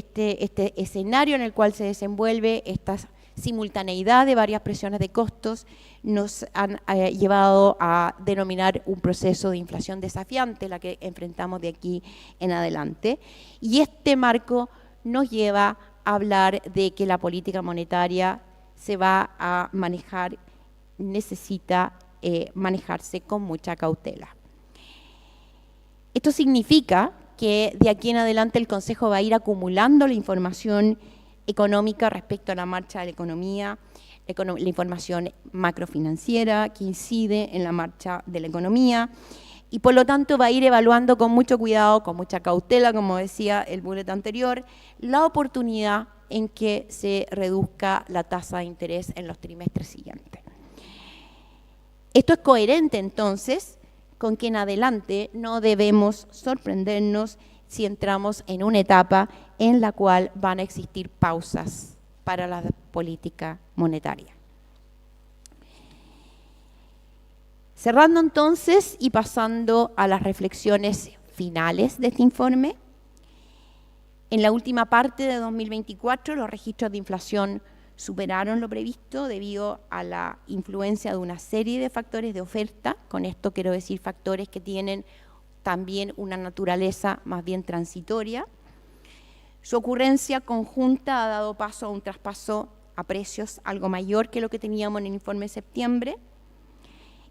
escenario en el cual se desenvuelve esta simultaneidad de varias presiones de costos nos han llevado a denominar un proceso de inflación desafiante, la que enfrentamos de aquí en adelante. Y este marco nos lleva a hablar de que la política monetaria se va a manejar, necesita manejarse con mucha cautela. Esto significa que de aquí en adelante el Consejo va a ir acumulando la información económica respecto a la marcha de la economía, la información macrofinanciera que incide en la marcha de la economía, y por lo tanto va a ir evaluando con mucho cuidado, con mucha cautela, como decía el bullet anterior, la oportunidad en que se reduzca la tasa de interés en los trimestres siguientes. Esto es coherente entonces con que en adelante no debemos sorprendernos si entramos en una etapa en la cual van a existir pausas para la política monetaria. Cerrando entonces y pasando a las reflexiones finales de este informe, en la última parte de 2024 los registros de inflación superaron lo previsto debido a la influencia de una serie de factores de oferta. Con esto quiero decir factores que tienen también una naturaleza más bien transitoria. Su ocurrencia conjunta ha dado paso a un traspaso a precios algo mayor que lo que teníamos en el informe de septiembre.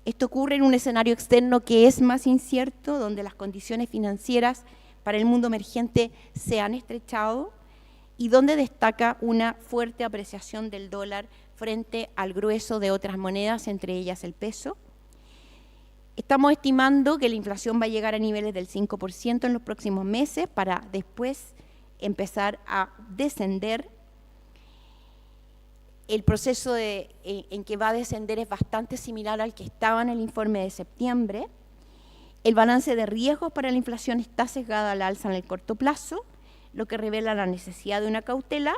Esto ocurre en un escenario externo que es más incierto, donde las condiciones financieras para el mundo emergente se han estrechado y donde destaca una fuerte apreciación del dólar frente al grueso de otras monedas, entre ellas el peso. Estamos estimando que la inflación va a llegar a niveles del 5% en los próximos meses para después empezar a descender. El proceso en que va a descender es bastante similar al que estaba en el informe de septiembre. El balance de riesgos para la inflación está sesgado al alza en el corto plazo, lo que revela la necesidad de una cautela,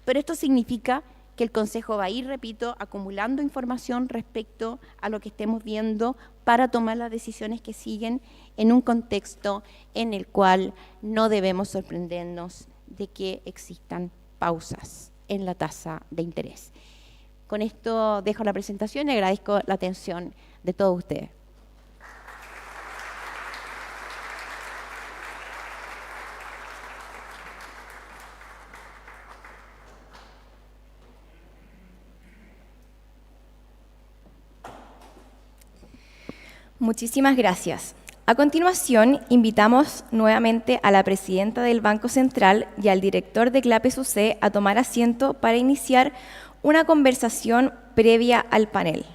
pero esto significa que el Consejo va a ir, repito, acumulando información respecto a lo que estemos viendo para tomar las decisiones que siguen en un contexto en el cual no debemos sorprendernos de que existan pausas en la tasa de interés. Con esto dejo la presentación y agradezco la atención de todos ustedes. Muchísimas gracias. A continuación, invitamos nuevamente a la presidenta del Banco Central y al director de CLAPES UC a tomar asiento para iniciar una conversación previa al panel.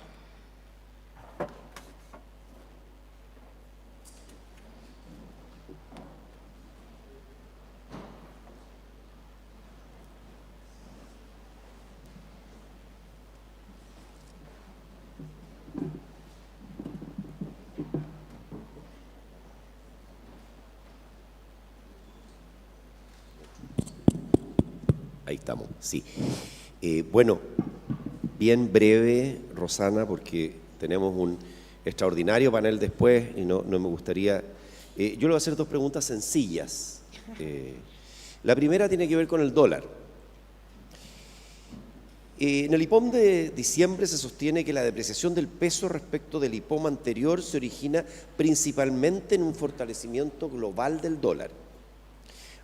Ahí estamos, sí. Bueno, bien breve, Rosana, porque tenemos un extraordinario panel después y no me gustaría... yo le voy a hacer dos preguntas sencillas. La primera tiene que ver con el dólar. En el IPOM de diciembre se sostiene que la depreciación del peso respecto del IPOM anterior se origina principalmente en un fortalecimiento global del dólar.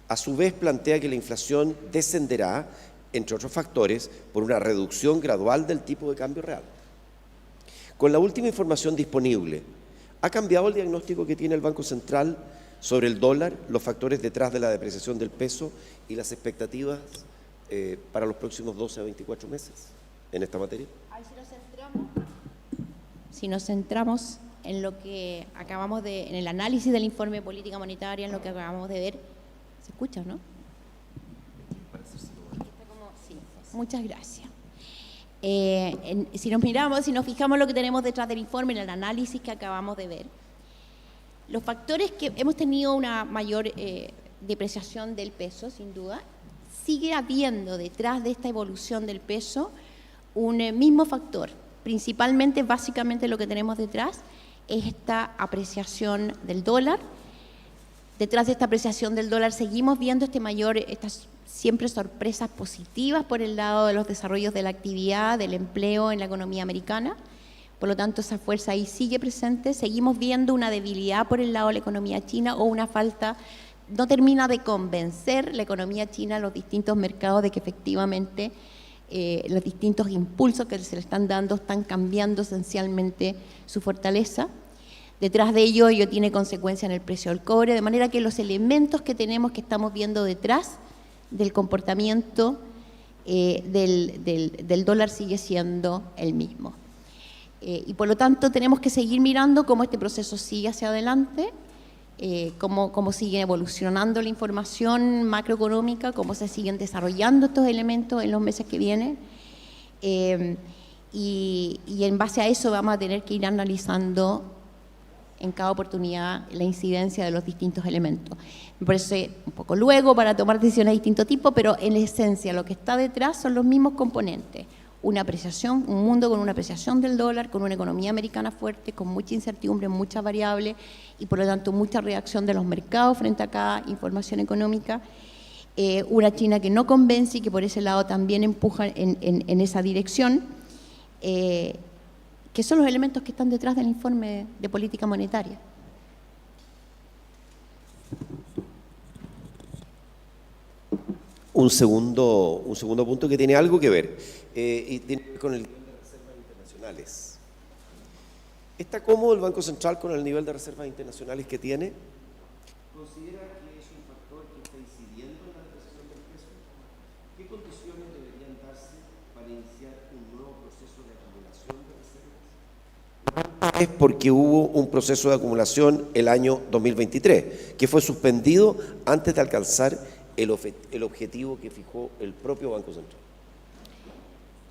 A su vez plantea que la inflación descenderá, entre otros factores, por una reducción gradual del tipo de cambio real. Con la última información disponible, ¿ha cambiado el diagnóstico que tiene el Banco Central sobre el dólar, los factores detrás de la depreciación del peso y las expectativas para los próximos 12 a 24 meses en esta materia? Si nos centramos en lo que acabamos en el análisis del informe de política monetaria, en lo que acabamos de ver, ¿se escucha, no? Sí, muchas gracias. Si nos fijamos lo que tenemos detrás del informe, en el análisis que acabamos de ver, los factores que hemos tenido una mayor depreciación del peso, sin duda, sigue habiendo detrás de esta evolución del peso un mismo factor. Principalmente, básicamente lo que tenemos detrás es esta apreciación del dólar. Detrás de esta apreciación del dólar seguimos viendo estas siempre sorpresas positivas por el lado de los desarrollos de la actividad, del empleo en la economía americana. Por lo tanto, esa fuerza ahí sigue presente. Seguimos viendo una debilidad por el lado de la economía china o una falta, no termina de convencer la economía china a los distintos mercados de que efectivamente los distintos impulsos que se le están dando están cambiando esencialmente su fortaleza. Detrás de ello tiene consecuencia en el precio del cobre, de manera que los elementos que tenemos, que estamos viendo detrás del comportamiento del dólar sigue siendo el mismo. Y por lo tanto tenemos que seguir mirando cómo este proceso sigue hacia adelante, cómo sigue evolucionando la información macroeconómica, cómo se siguen desarrollando estos elementos en los meses que vienen. Y en base a eso vamos a tener que ir analizando en cada oportunidad la incidencia de los distintos elementos. Me parece un poco luego para tomar decisiones de distinto tipo, pero en esencia lo que está detrás son los mismos componentes. Una apreciación, un mundo con una apreciación del dólar, con una economía americana fuerte, con mucha incertidumbre, muchas variables y por lo tanto mucha reacción de los mercados frente a cada información económica. Una China que no convence y que por ese lado también empuja en esa dirección. Que son los elementos que están detrás del informe de política monetaria. Un segundo punto que tiene algo que ver, y tiene que ver con el nivel de reservas internacionales. ¿Está cómodo el Banco Central con el nivel de reservas internacionales que tiene? ¿Considera que es un factor que está incidiendo en la depreciación del peso? ¿Qué condiciones deberían darse para iniciar un nuevo proceso de acumulación de reservas? Es porque hubo un proceso de acumulación el año 2023, que fue suspendido antes de alcanzar el objetivo que fijó el propio Banco Central.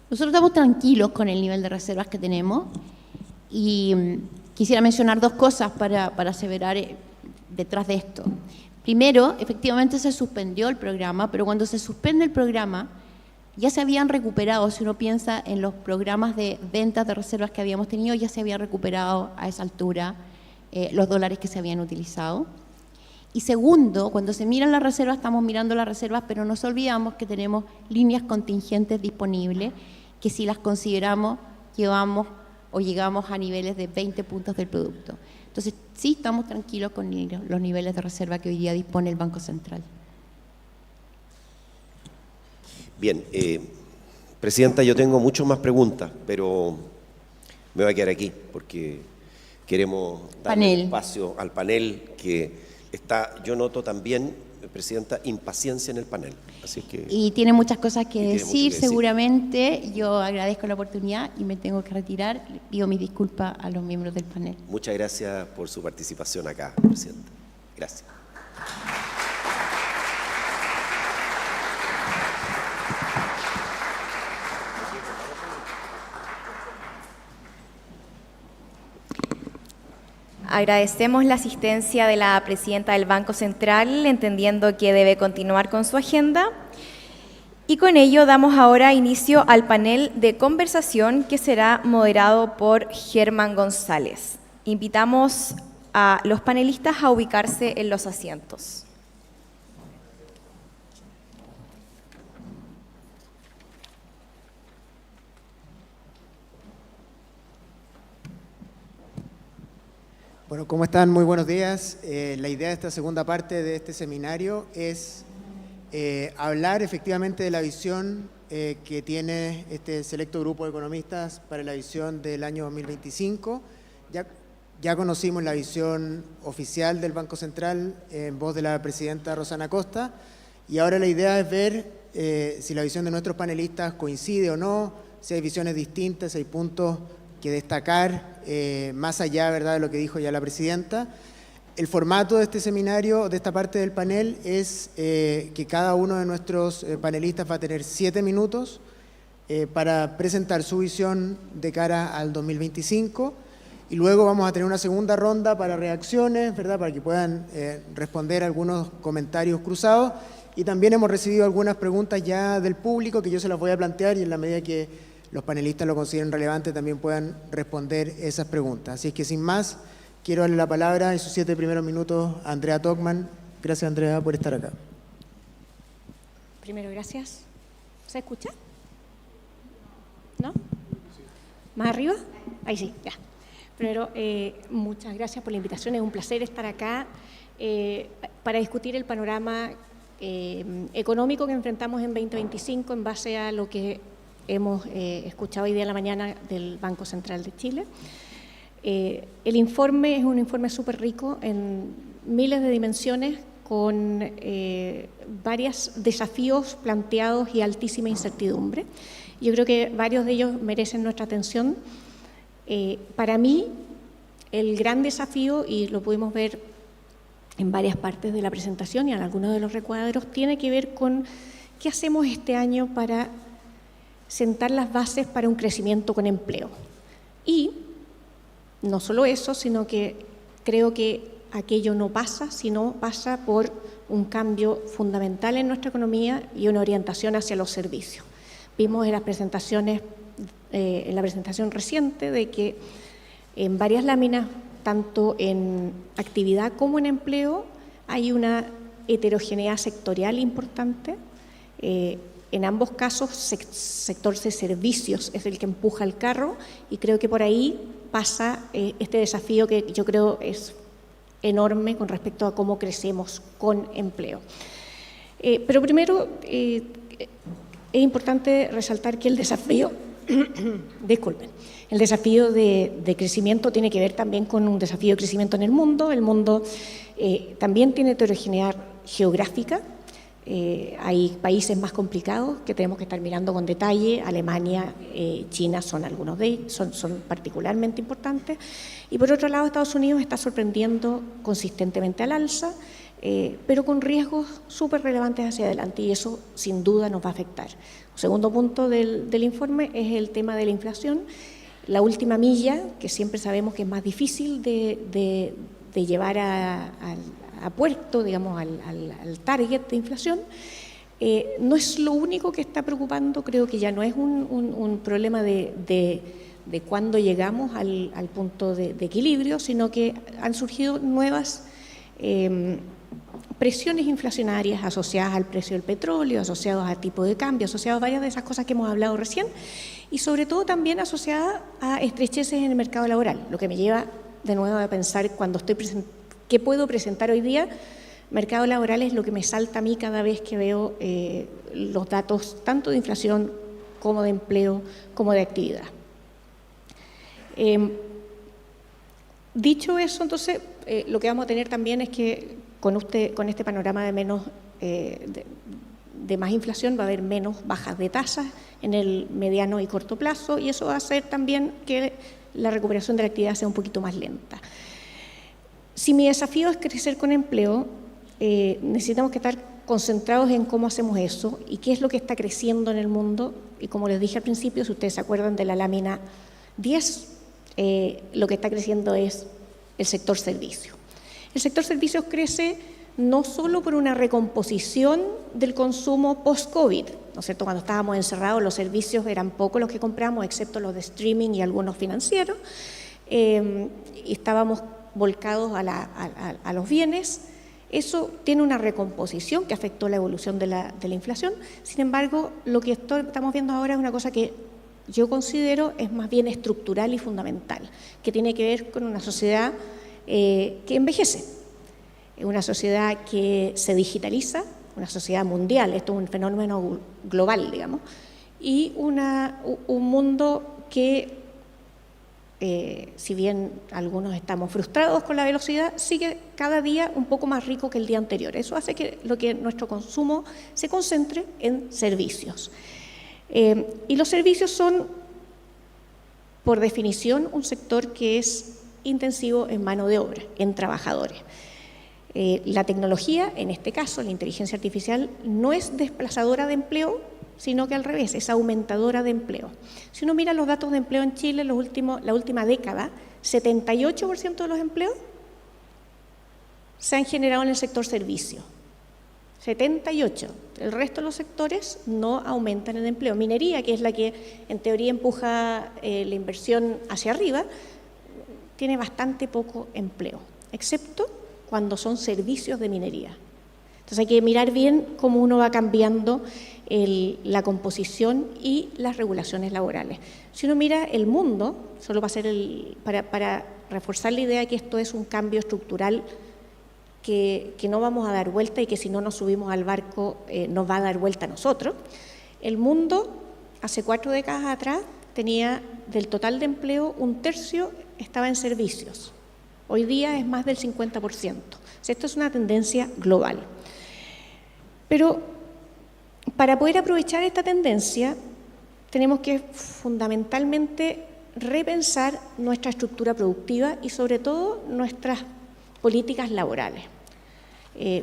Nosotros estamos tranquilos con el nivel de reservas que tenemos y quisiera mencionar dos cosas para aseverar detrás de esto. Primero, efectivamente se suspendió el programa, pero cuando se suspende el programa ya se habían recuperado, si uno piensa en los programas de ventas de reservas que habíamos tenido, ya se habían recuperado a esa altura los dólares que se habían utilizado. Y segundo, cuando se miran las reservas, estamos mirando las reservas, pero nos olvidamos que tenemos líneas contingentes disponibles, que si las consideramos, llegamos a niveles de 20 puntos del producto. Entonces, sí estamos tranquilos con los niveles de reserva que hoy día dispone el Banco Central. Bien, Presidenta, yo tengo muchas más preguntas, pero me voy a quedar aquí porque queremos darle espacio al panel que está, yo noto también, Presidenta, impaciencia en el panel. Así que, y tiene muchas cosas que decir, seguramente. Yo agradezco la oportunidad y me tengo que retirar. Pido mis disculpas a los miembros del panel. Muchas gracias por su participación acá, Presidenta. Gracias. Agradecemos la asistencia de la presidenta del Banco Central, entendiendo que debe continuar con su agenda. Y con ello damos ahora inicio al panel de conversación que será moderado por Germán González. Invitamos a los panelistas a ubicarse en los asientos. Bueno, ¿cómo están? Muy buenos días. La idea de esta segunda parte de este seminario es hablar efectivamente de la visión que tiene este selecto grupo de economistas para la visión del año 2025. Ya conocimos la visión oficial del Banco Central en voz de la presidenta Rosana Costa, y ahora la idea es ver si la visión de nuestros panelistas coincide o no, si hay visiones distintas, si hay puntos que destacar más allá, ¿verdad?, de lo que dijo ya la presidenta. El formato de este seminario, de esta parte del panel, es que cada uno de nuestros panelistas va a tener 7 minutos para presentar su visión de cara al 2025, y luego vamos a tener una segunda ronda para reacciones, ¿verdad?, para que puedan responder algunos comentarios cruzados, y también hemos recibido algunas preguntas ya del público que yo se las voy a plantear, y en la medida que los panelistas lo consideren relevante, también puedan responder esas preguntas. Así es que sin más, quiero darle la palabra en sus 7 primeros minutos a Andrea Tocman. Gracias, Andrea, por estar acá. Primero, gracias. ¿Se escucha? ¿No? ¿Más arriba? Ahí sí, ya. Primero, muchas gracias por la invitación. Es un placer estar acá para discutir el panorama económico que enfrentamos en 2025 en base a lo que hemos escuchado hoy día en la mañana del Banco Central de Chile. El informe es un informe súper rico en miles de dimensiones con varios desafíos planteados y altísima incertidumbre. Yo creo que varios de ellos merecen nuestra atención. Para mí, el gran desafío, y lo pudimos ver en varias partes de la presentación y en algunos de los recuadros, tiene que ver con qué hacemos este año para sentar las bases para un crecimiento con empleo. Y no solo eso, sino que creo que aquello no pasa, sino pasa por un cambio fundamental en nuestra economía y una orientación hacia los servicios. Vimos en las presentaciones, en la presentación reciente, de que en varias láminas, tanto en actividad como en empleo, hay una heterogeneidad sectorial importante. En ambos casos, sector de servicios es el que empuja el carro, y creo que por ahí pasa este desafío que yo creo es enorme con respecto a cómo crecemos con empleo. Pero primero, es importante resaltar que el desafío, disculpen, el desafío de crecimiento tiene que ver también con un desafío de crecimiento en el mundo. El mundo también tiene heterogeneidad geográfica. Hay países más complicados que tenemos que estar mirando con detalle. Alemania, China son algunos de ellos, son particularmente importantes. Y por otro lado, Estados Unidos está sorprendiendo consistentemente al alza, pero con riesgos súper relevantes hacia adelante, y eso sin duda nos va a afectar. Un segundo punto del informe es el tema de la inflación. La última milla, que siempre sabemos que es más difícil de llevar a puerto, digamos, al target de inflación, no es lo único que está preocupando. Creo que ya no es un problema de cuándo llegamos al punto de equilibrio, sino que han surgido nuevas presiones inflacionarias asociadas al precio del petróleo, asociadas a tipo de cambio, asociadas a varias de esas cosas que hemos hablado recién, y sobre todo también asociadas a estrecheces en el mercado laboral, lo que me lleva de nuevo a pensar cuando estoy ¿qué puedo presentar hoy día? Mercado laboral es lo que me salta a mí cada vez que veo los datos tanto de inflación como de empleo, como de actividad. Dicho eso, entonces, lo que vamos a tener también es que con este panorama de menos de más inflación va a haber menos bajas de tasas en el mediano y corto plazo, y eso va a hacer también que la recuperación de la actividad sea un poquito más lenta. Si mi desafío es crecer con empleo, necesitamos que estar concentrados en cómo hacemos eso y qué es lo que está creciendo en el mundo. Y como les dije al principio, si ustedes se acuerdan de la lámina 10, lo que está creciendo es el sector servicios. El sector servicios crece no solo por una recomposición del consumo post-COVID, ¿no es cierto? Cuando estábamos encerrados, los servicios eran pocos los que compramos, excepto los de streaming y algunos financieros, y estábamos volcados a los bienes. Eso tiene una recomposición que afectó la evolución de la inflación. Sin embargo, lo que estamos viendo ahora es una cosa que yo considero es más bien estructural y fundamental, que tiene que ver con una sociedad que envejece, una sociedad que se digitaliza, una sociedad mundial, esto es un fenómeno global, digamos, y un mundo que, si bien algunos estamos frustrados con la velocidad, sigue cada día un poco más rico que el día anterior. Eso hace que nuestro consumo se concentre en servicios. Y los servicios son, por definición, un sector que es intensivo en mano de obra, en trabajadores. La tecnología, en este caso la inteligencia artificial, no es desplazadora de empleo, sino que al revés, es aumentadora de empleo. Si uno mira los datos de empleo en Chile, la última década, 78% de los empleos se han generado en el sector servicio. 78. El resto de los sectores no aumentan el empleo. Minería, que es la que en teoría empuja la inversión hacia arriba, tiene bastante poco empleo, excepto cuando son servicios de minería. Entonces hay que mirar bien cómo uno va cambiando la composición y las regulaciones laborales. Si uno mira el mundo, solo para reforzar la idea de que esto es un cambio estructural que no vamos a dar vuelta y que si no nos subimos al barco nos va a dar vuelta a nosotros. El mundo, hace 4 décadas atrás, tenía del total de empleo, 1/3 estaba en servicios. Hoy día es más del 50%. O sea, esto es una tendencia global. Pero para poder aprovechar esta tendencia, tenemos que fundamentalmente repensar nuestra estructura productiva y sobre todo nuestras políticas laborales.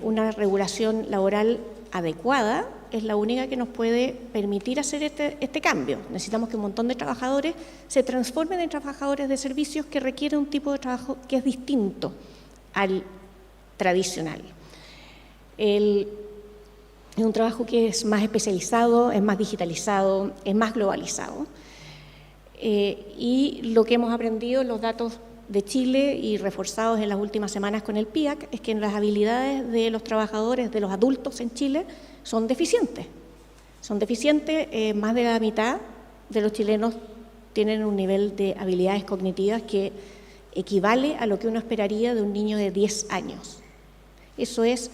Una regulación laboral adecuada es la única que nos puede permitir hacer este cambio. Necesitamos que un montón de trabajadores se transformen en trabajadores de servicios que requieren un tipo de trabajo que es distinto al tradicional. Es un trabajo que es más especializado, es más digitalizado, es más globalizado. Y lo que hemos aprendido en los datos de Chile y reforzados en las últimas semanas con el PIAC es que las habilidades de los trabajadores, de los adultos en Chile, son deficientes. Son deficientes, más de la mitad de los chilenos tienen un nivel de habilidades cognitivas que equivale a lo que uno esperaría de un niño de 10 años. Eso es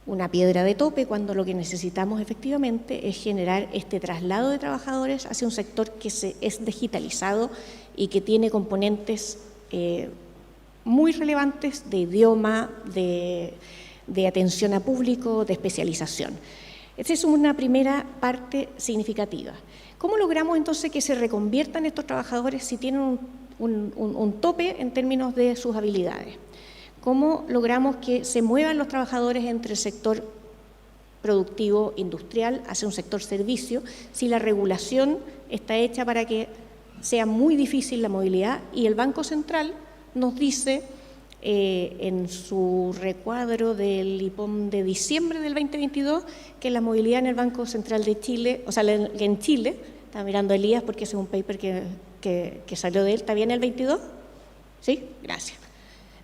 una piedra de tope cuando lo que necesitamos efectivamente es generar este traslado de trabajadores hacia un sector que es digitalizado y que tiene componentes muy relevantes de idioma, de atención a público, de especialización. Esa es una primera parte significativa. ¿Cómo logramos entonces que se reconviertan estos trabajadores si tienen un tope en términos de sus habilidades? ¿Cómo logramos que se muevan los trabajadores entre el sector productivo industrial hacia un sector servicio si la regulación está hecha para que sea muy difícil la movilidad? Y el Banco Central nos dice en su recuadro del IPOM de diciembre del 2022 que la movilidad en el Banco Central de Chile, o sea, en Chile, estaba mirando a Elías porque ese es un paper que salió de él, ¿está bien el 22? ¿Sí? Gracias.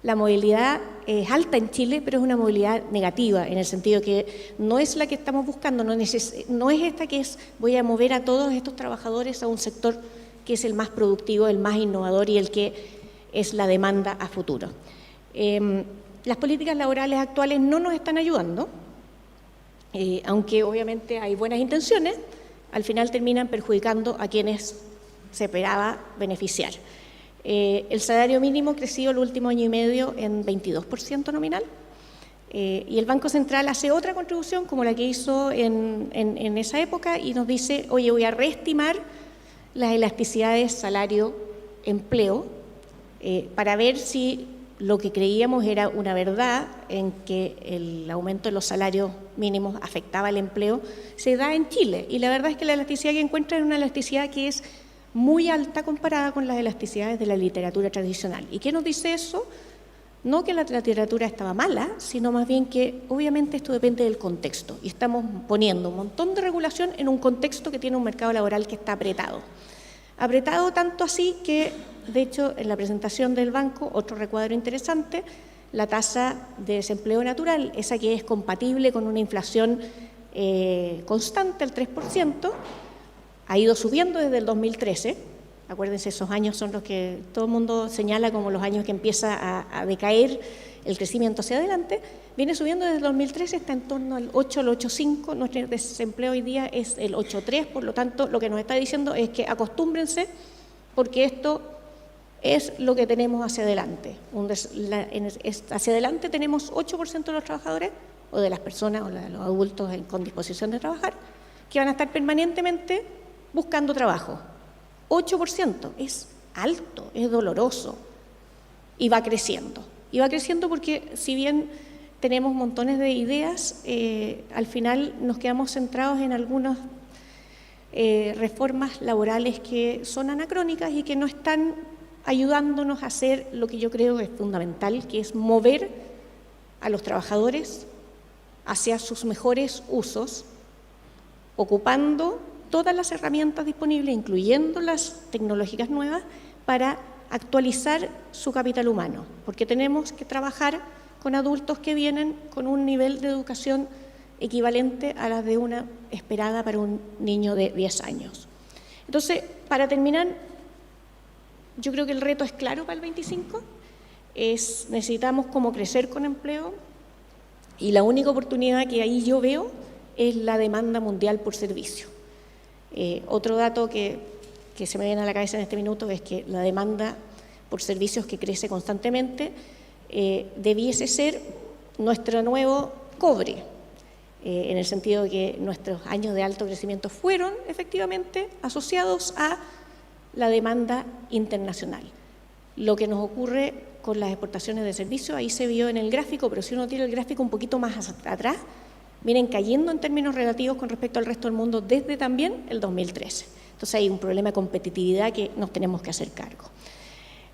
La movilidad es alta en Chile, pero es una movilidad negativa, en el sentido que no es la que estamos buscando, no es esta que es voy a mover a todos estos trabajadores a un sector que es el más productivo, el más innovador y el que es la demanda a futuro. Las políticas laborales actuales no nos están ayudando, aunque obviamente hay buenas intenciones, al final terminan perjudicando a quienes se esperaba beneficiar. El salario mínimo creció el último año y medio en 22% nominal y el Banco Central hace otra contribución como la que hizo en esa época y nos dice, oye, voy a reestimar las elasticidades salario-empleo para ver si lo que creíamos era una verdad en que el aumento de los salarios mínimos afectaba el empleo, se da en Chile. Y la verdad es que la elasticidad que encuentra es una elasticidad que es muy alta comparada con las elasticidades de la literatura tradicional. ¿Y qué nos dice eso? No que la literatura estaba mala, sino más bien que obviamente esto depende del contexto. Y estamos poniendo un montón de regulación en un contexto que tiene un mercado laboral que está apretado. Apretado tanto así que, de hecho, en la presentación del banco, otro recuadro interesante, la tasa de desempleo natural, esa que es compatible con una inflación constante, al 3%, ha ido subiendo desde el 2013. Acuérdense, esos años son los que todo el mundo señala como los años que empieza a decaer el crecimiento hacia adelante. Viene subiendo desde el 2013, está en torno al 8, al 8,5. Nuestro desempleo hoy día es el 8,3. Por lo tanto, lo que nos está diciendo es que acostúmbrense porque esto es lo que tenemos hacia adelante. Hacia adelante tenemos 8% de los trabajadores o de las personas o de los adultos con disposición de trabajar que van a estar permanentemente buscando trabajo. 8% es alto, es doloroso y va creciendo. Y va creciendo porque si bien tenemos montones de ideas, al final nos quedamos centrados en algunas reformas laborales que son anacrónicas y que no están ayudándonos a hacer lo que yo creo que es fundamental, que es mover a los trabajadores hacia sus mejores usos, ocupando todas las herramientas disponibles, incluyendo las tecnológicas nuevas, para actualizar su capital humano, porque tenemos que trabajar con adultos que vienen con un nivel de educación equivalente a la de una esperada para un niño de 10 años. Entonces, para terminar, yo creo que el reto es claro para el 25, necesitamos como crecer con empleo, y la única oportunidad que ahí yo veo es la demanda mundial por servicio. Otro dato que se me viene a la cabeza en este minuto es que la demanda por servicios, que crece constantemente, debiese ser nuestro nuevo cobre, en el sentido de que nuestros años de alto crecimiento fueron efectivamente asociados a la demanda internacional. Lo que nos ocurre con las exportaciones de servicios, ahí se vio en el gráfico, pero si uno tira el gráfico un poquito más atrás, vienen cayendo en términos relativos con respecto al resto del mundo desde también el 2013. Entonces hay un problema de competitividad que nos tenemos que hacer cargo.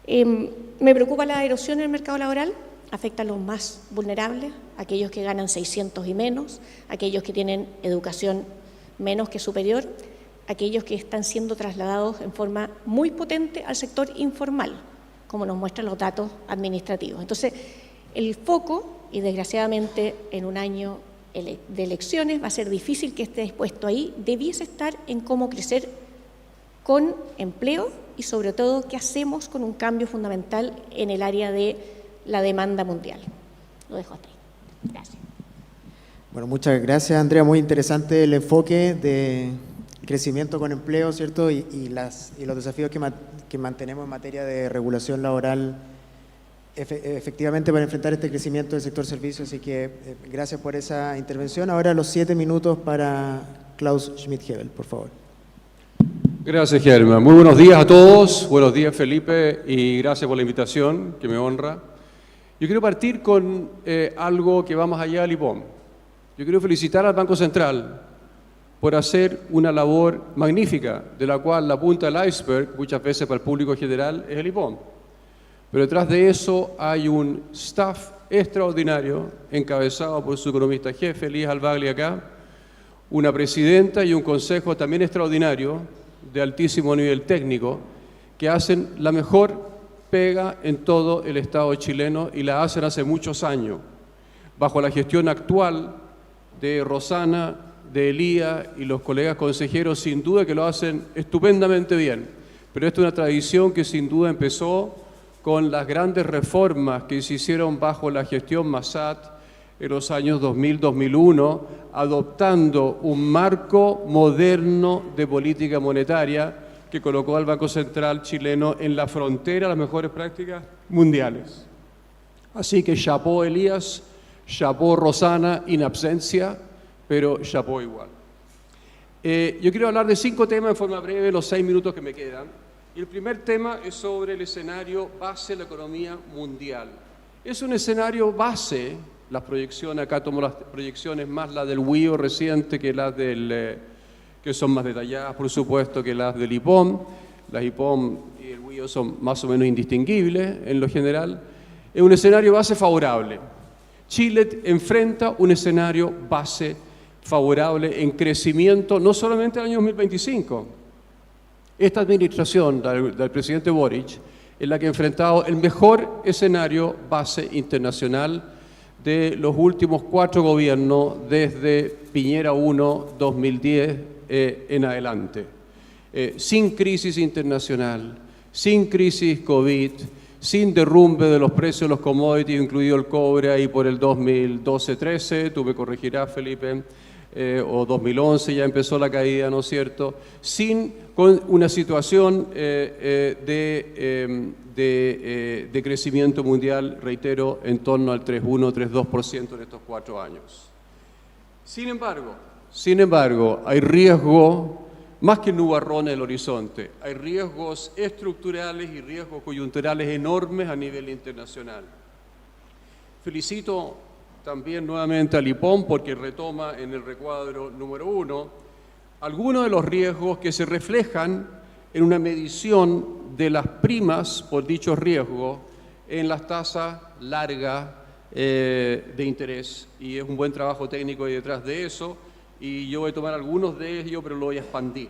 Me preocupa la erosión en el mercado laboral, afecta a los más vulnerables, aquellos que ganan 600 y menos, aquellos que tienen educación menos que superior, aquellos que están siendo trasladados en forma muy potente al sector informal, como nos muestran los datos administrativos. Entonces, el foco, y desgraciadamente en un año de elecciones va a ser difícil que esté expuesto ahí, debiese estar en cómo crecer con empleo y sobre todo qué hacemos con un cambio fundamental en el área de la demanda mundial. Lo dejo hasta ahí. Gracias. Bueno, muchas gracias, Andrea. Muy interesante el enfoque de crecimiento con empleo, ¿cierto? Y los desafíos que mantenemos en materia de regulación laboral efectivamente para enfrentar este crecimiento del sector servicios. Así que gracias por esa intervención. Ahora los 7 minutos para Klaus Schmidt-Hebel, por favor. Gracias, Germán. Muy buenos días a todos. Buenos días, Felipe, y gracias por la invitación, que me honra. Yo quiero partir con algo que va más allá del IPOM. Yo quiero felicitar al Banco Central por hacer una labor magnífica, de la cual la punta del iceberg, muchas veces para el público general, es el IPOM. Pero detrás de eso hay un staff extraordinario, encabezado por su economista jefe, Elías Albagli acá, una presidenta y un consejo también extraordinario, de altísimo nivel técnico, que hacen la mejor pega en todo el Estado chileno y la hacen hace muchos años, bajo la gestión actual de Rosana, de Elías y los colegas consejeros, sin duda que lo hacen estupendamente bien. Pero esta es una tradición que sin duda empezó con las grandes reformas que se hicieron bajo la gestión Massat en los años 2000-2001, adoptando un marco moderno de política monetaria que colocó al Banco Central chileno en la frontera de las mejores prácticas mundiales. Así que chapó Elías, chapó Rosana in absentia, pero chapó igual. Yo quiero hablar de 5 temas en forma breve, los 6 minutos que me quedan. Y el primer tema es sobre el escenario base de la economía mundial. Es un escenario base, las proyecciones, acá tomo las proyecciones más las del WIO reciente que las del, que son más detalladas, por supuesto, que las del IPOM. Las IPOM y el WIO son más o menos indistinguibles en lo general. Es un escenario base favorable. Chile enfrenta un escenario base favorable en crecimiento, no solamente en el año 2025. Esta administración del presidente Boric es la que ha enfrentado el mejor escenario base internacional de los últimos 4 gobiernos desde Piñera 1, 2010 en adelante. Sin crisis internacional, sin crisis COVID, sin derrumbe de los precios de los commodities, incluido el cobre ahí por el 2012-13, tú me corregirás, Felipe, o 2011 ya empezó la caída, ¿no es cierto? Con una situación de crecimiento mundial, reitero, en torno al 3,1, 3,2% en estos 4 años. Sin embargo, hay riesgo, más que nubarrones en el horizonte, hay riesgos estructurales y riesgos coyunturales enormes a nivel internacional. Felicito también nuevamente al IPOM porque retoma en el recuadro número 1 algunos de los riesgos que se reflejan en una medición de las primas por dichos riesgos en las tasas largas de interés y es un buen trabajo técnico detrás de eso y yo voy a tomar algunos de ellos, pero lo voy a expandir.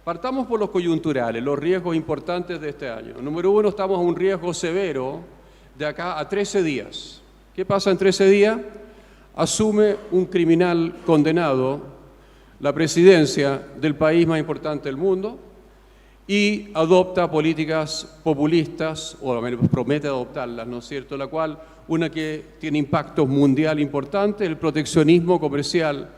Partamos por los coyunturales, los riesgos importantes de este año. Número 1, estamos a un riesgo severo de acá a 13 días. ¿Qué pasa en 13 días? Asume un criminal condenado la presidencia del país más importante del mundo y adopta políticas populistas, o al menos promete adoptarlas, ¿no es cierto? La cual, una que tiene impactos mundial importantes, el proteccionismo comercial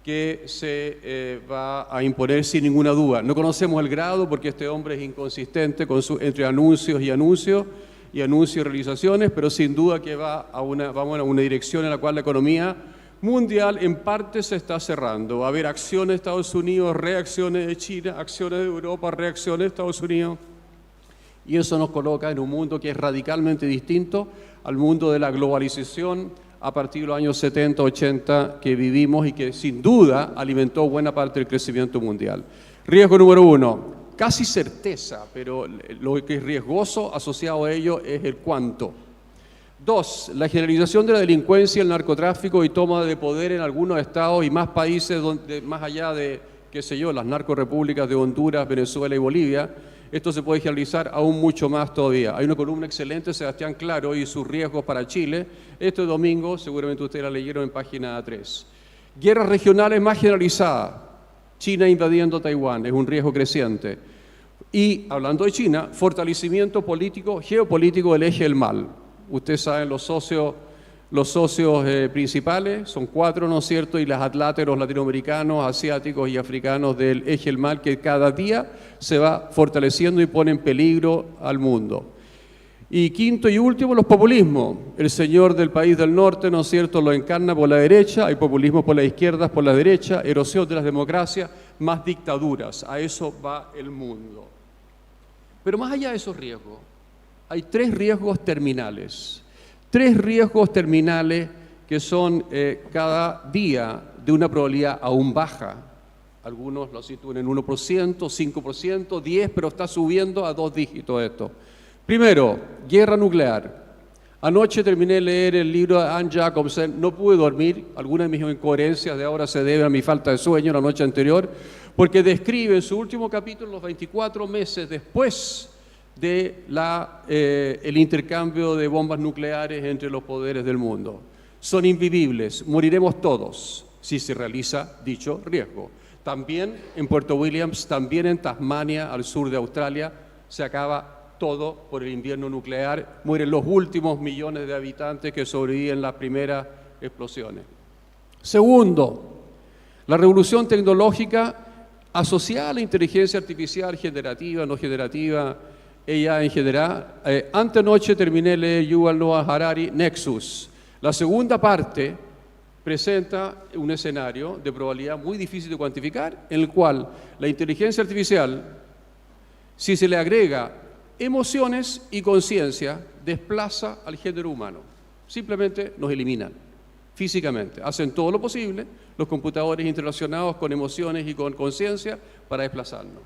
que se va a imponer sin ninguna duda. No conocemos el grado porque este hombre es inconsistente entre anuncios y realizaciones, pero sin duda que vamos a una dirección en la cual la economía mundial en parte se está cerrando. Va a haber acciones de Estados Unidos, reacciones de China, acciones de Europa, reacciones de Estados Unidos. Y eso nos coloca en un mundo que es radicalmente distinto al mundo de la globalización a partir de los años 70, 80 que vivimos y que sin duda alimentó buena parte del crecimiento mundial. Riesgo número 1, casi certeza, pero lo que es riesgoso asociado a ello es el cuánto. 2, la generalización de la delincuencia, el narcotráfico y toma de poder en algunos estados y más países, más allá de, qué sé yo, las narcorepúblicas de Honduras, Venezuela y Bolivia. Esto se puede generalizar aún mucho más todavía. Hay una columna excelente, Sebastián Claro, y sus riesgos para Chile. Este domingo, seguramente ustedes la leyeron en página 3. Guerras regionales más generalizadas. China invadiendo Taiwán, es un riesgo creciente. Y, hablando de China, fortalecimiento político, geopolítico del eje del mal. Ustedes saben, los socios principales son 4, ¿no es cierto? Y los atláteros latinoamericanos, asiáticos y africanos del eje del mal que cada día se va fortaleciendo y pone en peligro al mundo. Y quinto y último, los populismos. El señor del país del norte, ¿no es cierto?, lo encarna por la derecha, hay populismo por la izquierda, por la derecha, erosión de las democracias, más dictaduras. A eso va el mundo. Pero más allá de esos riesgos, hay 3 riesgos terminales. 3 riesgos terminales que son cada día de una probabilidad aún baja. Algunos lo sitúan en 1%, 5%, 10%, pero está subiendo a 2 dígitos esto. Primero, guerra nuclear. Anoche terminé de leer el libro de Anne Jacobsen, no pude dormir, algunas de mis incoherencias de ahora se deben a mi falta de sueño la noche anterior, porque describe en su último capítulo los 24 meses después de el intercambio de bombas nucleares entre los poderes del mundo. Son invivibles, moriremos todos si se realiza dicho riesgo. También en Puerto Williams, también en Tasmania, al sur de Australia, se acaba todo por el invierno nuclear, mueren los últimos millones de habitantes que sobreviven las primeras explosiones. Segundo, la revolución tecnológica asociada a la inteligencia artificial generativa, no generativa, ella en general. Antenoche terminé de leer Yuval Noah Harari, Nexus. La segunda parte presenta un escenario de probabilidad muy difícil de cuantificar, en el cual la inteligencia artificial, si se le agrega emociones y conciencia, desplaza al género humano. Simplemente nos eliminan físicamente. Hacen todo lo posible los computadores interrelacionados con emociones y con conciencia para desplazarnos.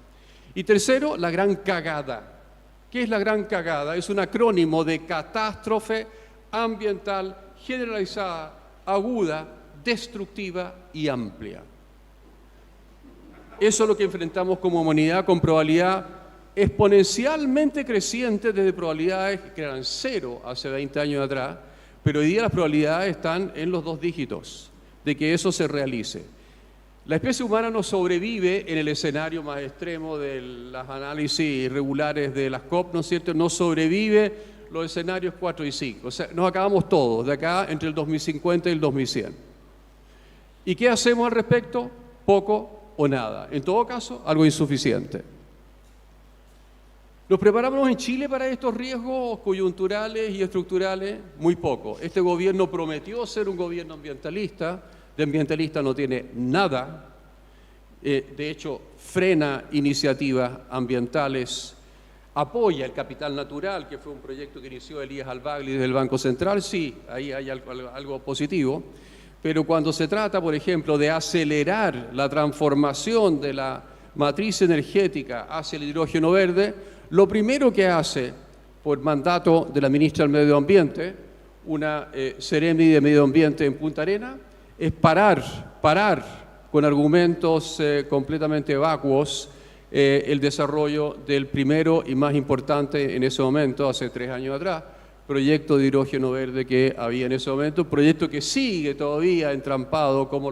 Y tercero, la gran cagada. ¿Qué es la gran cagada? Es un acrónimo de catástrofe ambiental generalizada, aguda, destructiva y amplia. Eso es lo que enfrentamos como humanidad con probabilidad exponencialmente creciente desde probabilidades que eran 0 hace 20 años atrás, pero hoy día las probabilidades están en los 2 dígitos de que eso se realice. La especie humana no sobrevive en el escenario más extremo de los análisis regulares de las COP, ¿no es cierto? No sobrevive los escenarios 4 y 5. O sea, nos acabamos todos de acá entre el 2050 y el 2100. ¿Y qué hacemos al respecto? Poco o nada. En todo caso, algo insuficiente. ¿Nos preparamos en Chile para estos riesgos coyunturales y estructurales? Muy poco. Este gobierno prometió ser un gobierno ambientalista. De ambientalista no tiene nada. De hecho, frena iniciativas ambientales, apoya el capital natural, que fue un proyecto que inició Elías Albagli desde el Banco Central. Sí, ahí hay algo positivo. Pero cuando se trata, por ejemplo, de acelerar la transformación de la matriz energética hacia el hidrógeno verde, lo primero que hace, por mandato de la ministra del Medio Ambiente, una Seremi de Medio Ambiente en Punta Arenas, es parar con argumentos completamente vacuos el desarrollo del primero y más importante en ese momento, hace 3 años atrás, proyecto de hidrógeno verde que había en ese momento, un proyecto que sigue todavía entrampado como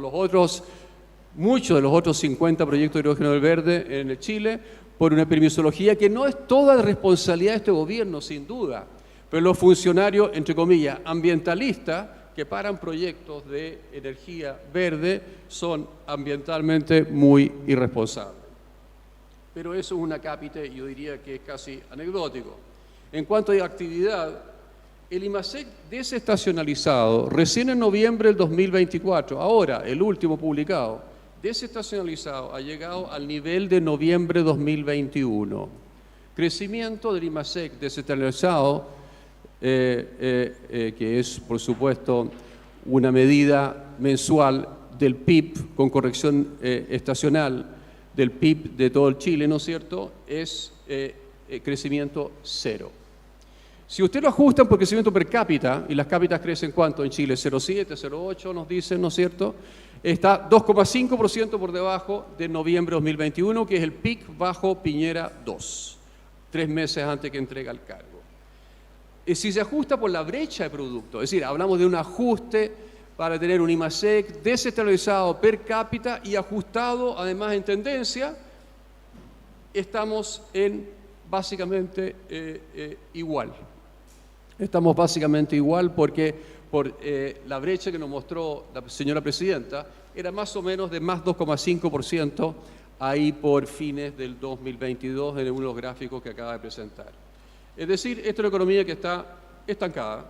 muchos de los otros 50 proyectos de hidrógeno verde en Chile, por una permisología que no es toda responsabilidad de este gobierno, sin duda, pero los funcionarios, entre comillas, ambientalistas, que paran proyectos de energía verde, son ambientalmente muy irresponsables. Pero eso es una cápita, yo diría que es casi anecdótico. En cuanto a actividad, el IMASEC desestacionalizado, recién en noviembre del 2024, ahora, el último publicado, desestacionalizado, ha llegado al nivel de noviembre de 2021. Crecimiento del IMASEC desestacionalizado, que es, por supuesto, una medida mensual del PIB con corrección estacional del PIB de todo el Chile, ¿no es cierto?, es crecimiento cero. Si usted lo ajustan por crecimiento per cápita, y las cápitas crecen ¿cuánto en Chile? 0,7, 0,8 nos dicen, ¿no es cierto?, está 2,5% por debajo de noviembre de 2021, que es el PIC bajo Piñera 2, 3 meses antes que entrega el cargo. Si se ajusta por la brecha de producto, es decir, hablamos de un ajuste para tener un IMASEC desestacionalizado per cápita y ajustado además en tendencia, estamos en básicamente igual. Estamos básicamente igual porque por la brecha que nos mostró la señora presidenta era más o menos de más 2,5% ahí por fines del 2022 en uno de los gráficos que acaba de presentar. Es decir, esta es una economía que está estancada.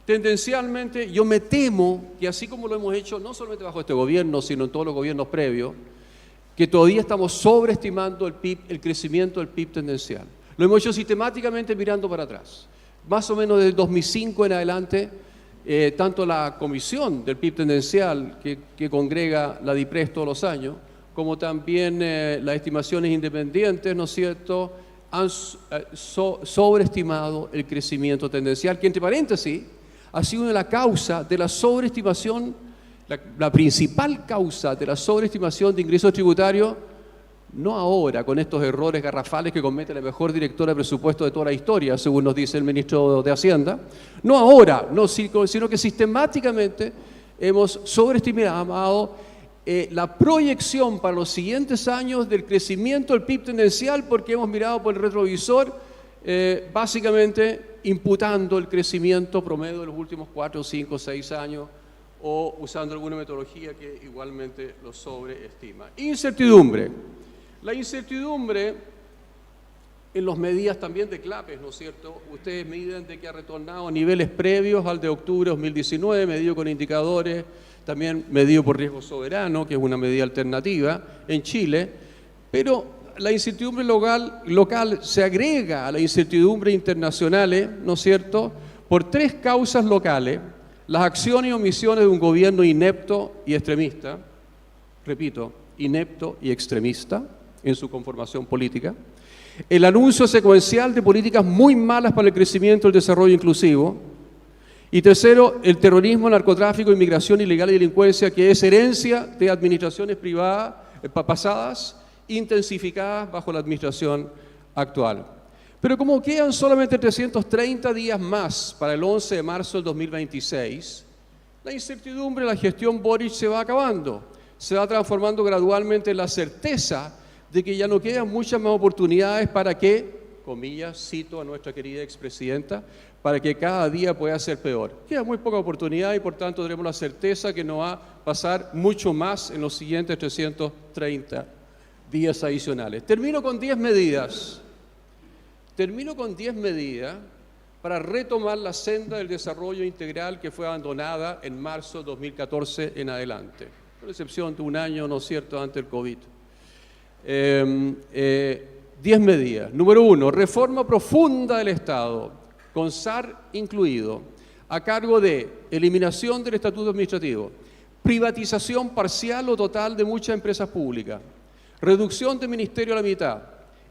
Tendencialmente, yo me temo que así como lo hemos hecho, no solamente bajo este gobierno, sino en todos los gobiernos previos, que todavía estamos sobreestimando el PIB, el crecimiento del PIB tendencial. Lo hemos hecho sistemáticamente mirando para atrás. Más o menos desde 2005 en adelante, tanto la comisión del PIB tendencial que congrega la DIPRES todos los años, como también las estimaciones independientes, ¿no es cierto?, han sobreestimado el crecimiento tendencial, que entre paréntesis ha sido una de las causas de la sobreestimación, la principal causa de la sobreestimación de ingresos tributarios, no ahora con estos errores garrafales que comete la mejor directora de presupuesto de toda la historia, según nos dice el ministro de Hacienda, no ahora, no, sino que sistemáticamente hemos sobreestimado la proyección para los siguientes años del crecimiento del PIB tendencial porque hemos mirado por el retrovisor básicamente imputando el crecimiento promedio de los últimos 4, 5, 6 años o usando alguna metodología que igualmente lo sobreestima. Incertidumbre. La incertidumbre en las medidas también de CLAPES, ¿no es cierto? Ustedes miden de que ha retornado a niveles previos al de octubre de 2019, medido con indicadores, también medido por riesgo soberano, que es una medida alternativa en Chile, pero la incertidumbre local se agrega a la incertidumbre internacionales, ¿no es cierto?, por 3 causas locales: las acciones y omisiones de un gobierno inepto y extremista, repito, inepto y extremista en su conformación política, el anuncio secuencial de políticas muy malas para el crecimiento y el desarrollo inclusivo, y tercero, el terrorismo, narcotráfico, inmigración ilegal y delincuencia, que es herencia de administraciones privadas pasadas, intensificadas bajo la administración actual. Pero como quedan solamente 330 días más para el 11 de marzo del 2026, la incertidumbre de la gestión Boric se va acabando, se va transformando gradualmente en la certeza de que ya no quedan muchas más oportunidades para que, comillas, cito a nuestra querida expresidenta, para que cada día pueda ser peor. Queda muy poca oportunidad y por tanto tenemos la certeza que no va a pasar mucho más en los siguientes 330 días adicionales. Termino con 10 medidas. Termino con 10 medidas para retomar la senda del desarrollo integral que fue abandonada en marzo de 2014 en adelante, con excepción de un año, ¿no es cierto?, antes del COVID. 10 medidas. Número 1, reforma profunda del Estado, con SAR incluido, a cargo de eliminación del estatuto administrativo, privatización parcial o total de muchas empresas públicas, reducción del ministerio a la mitad,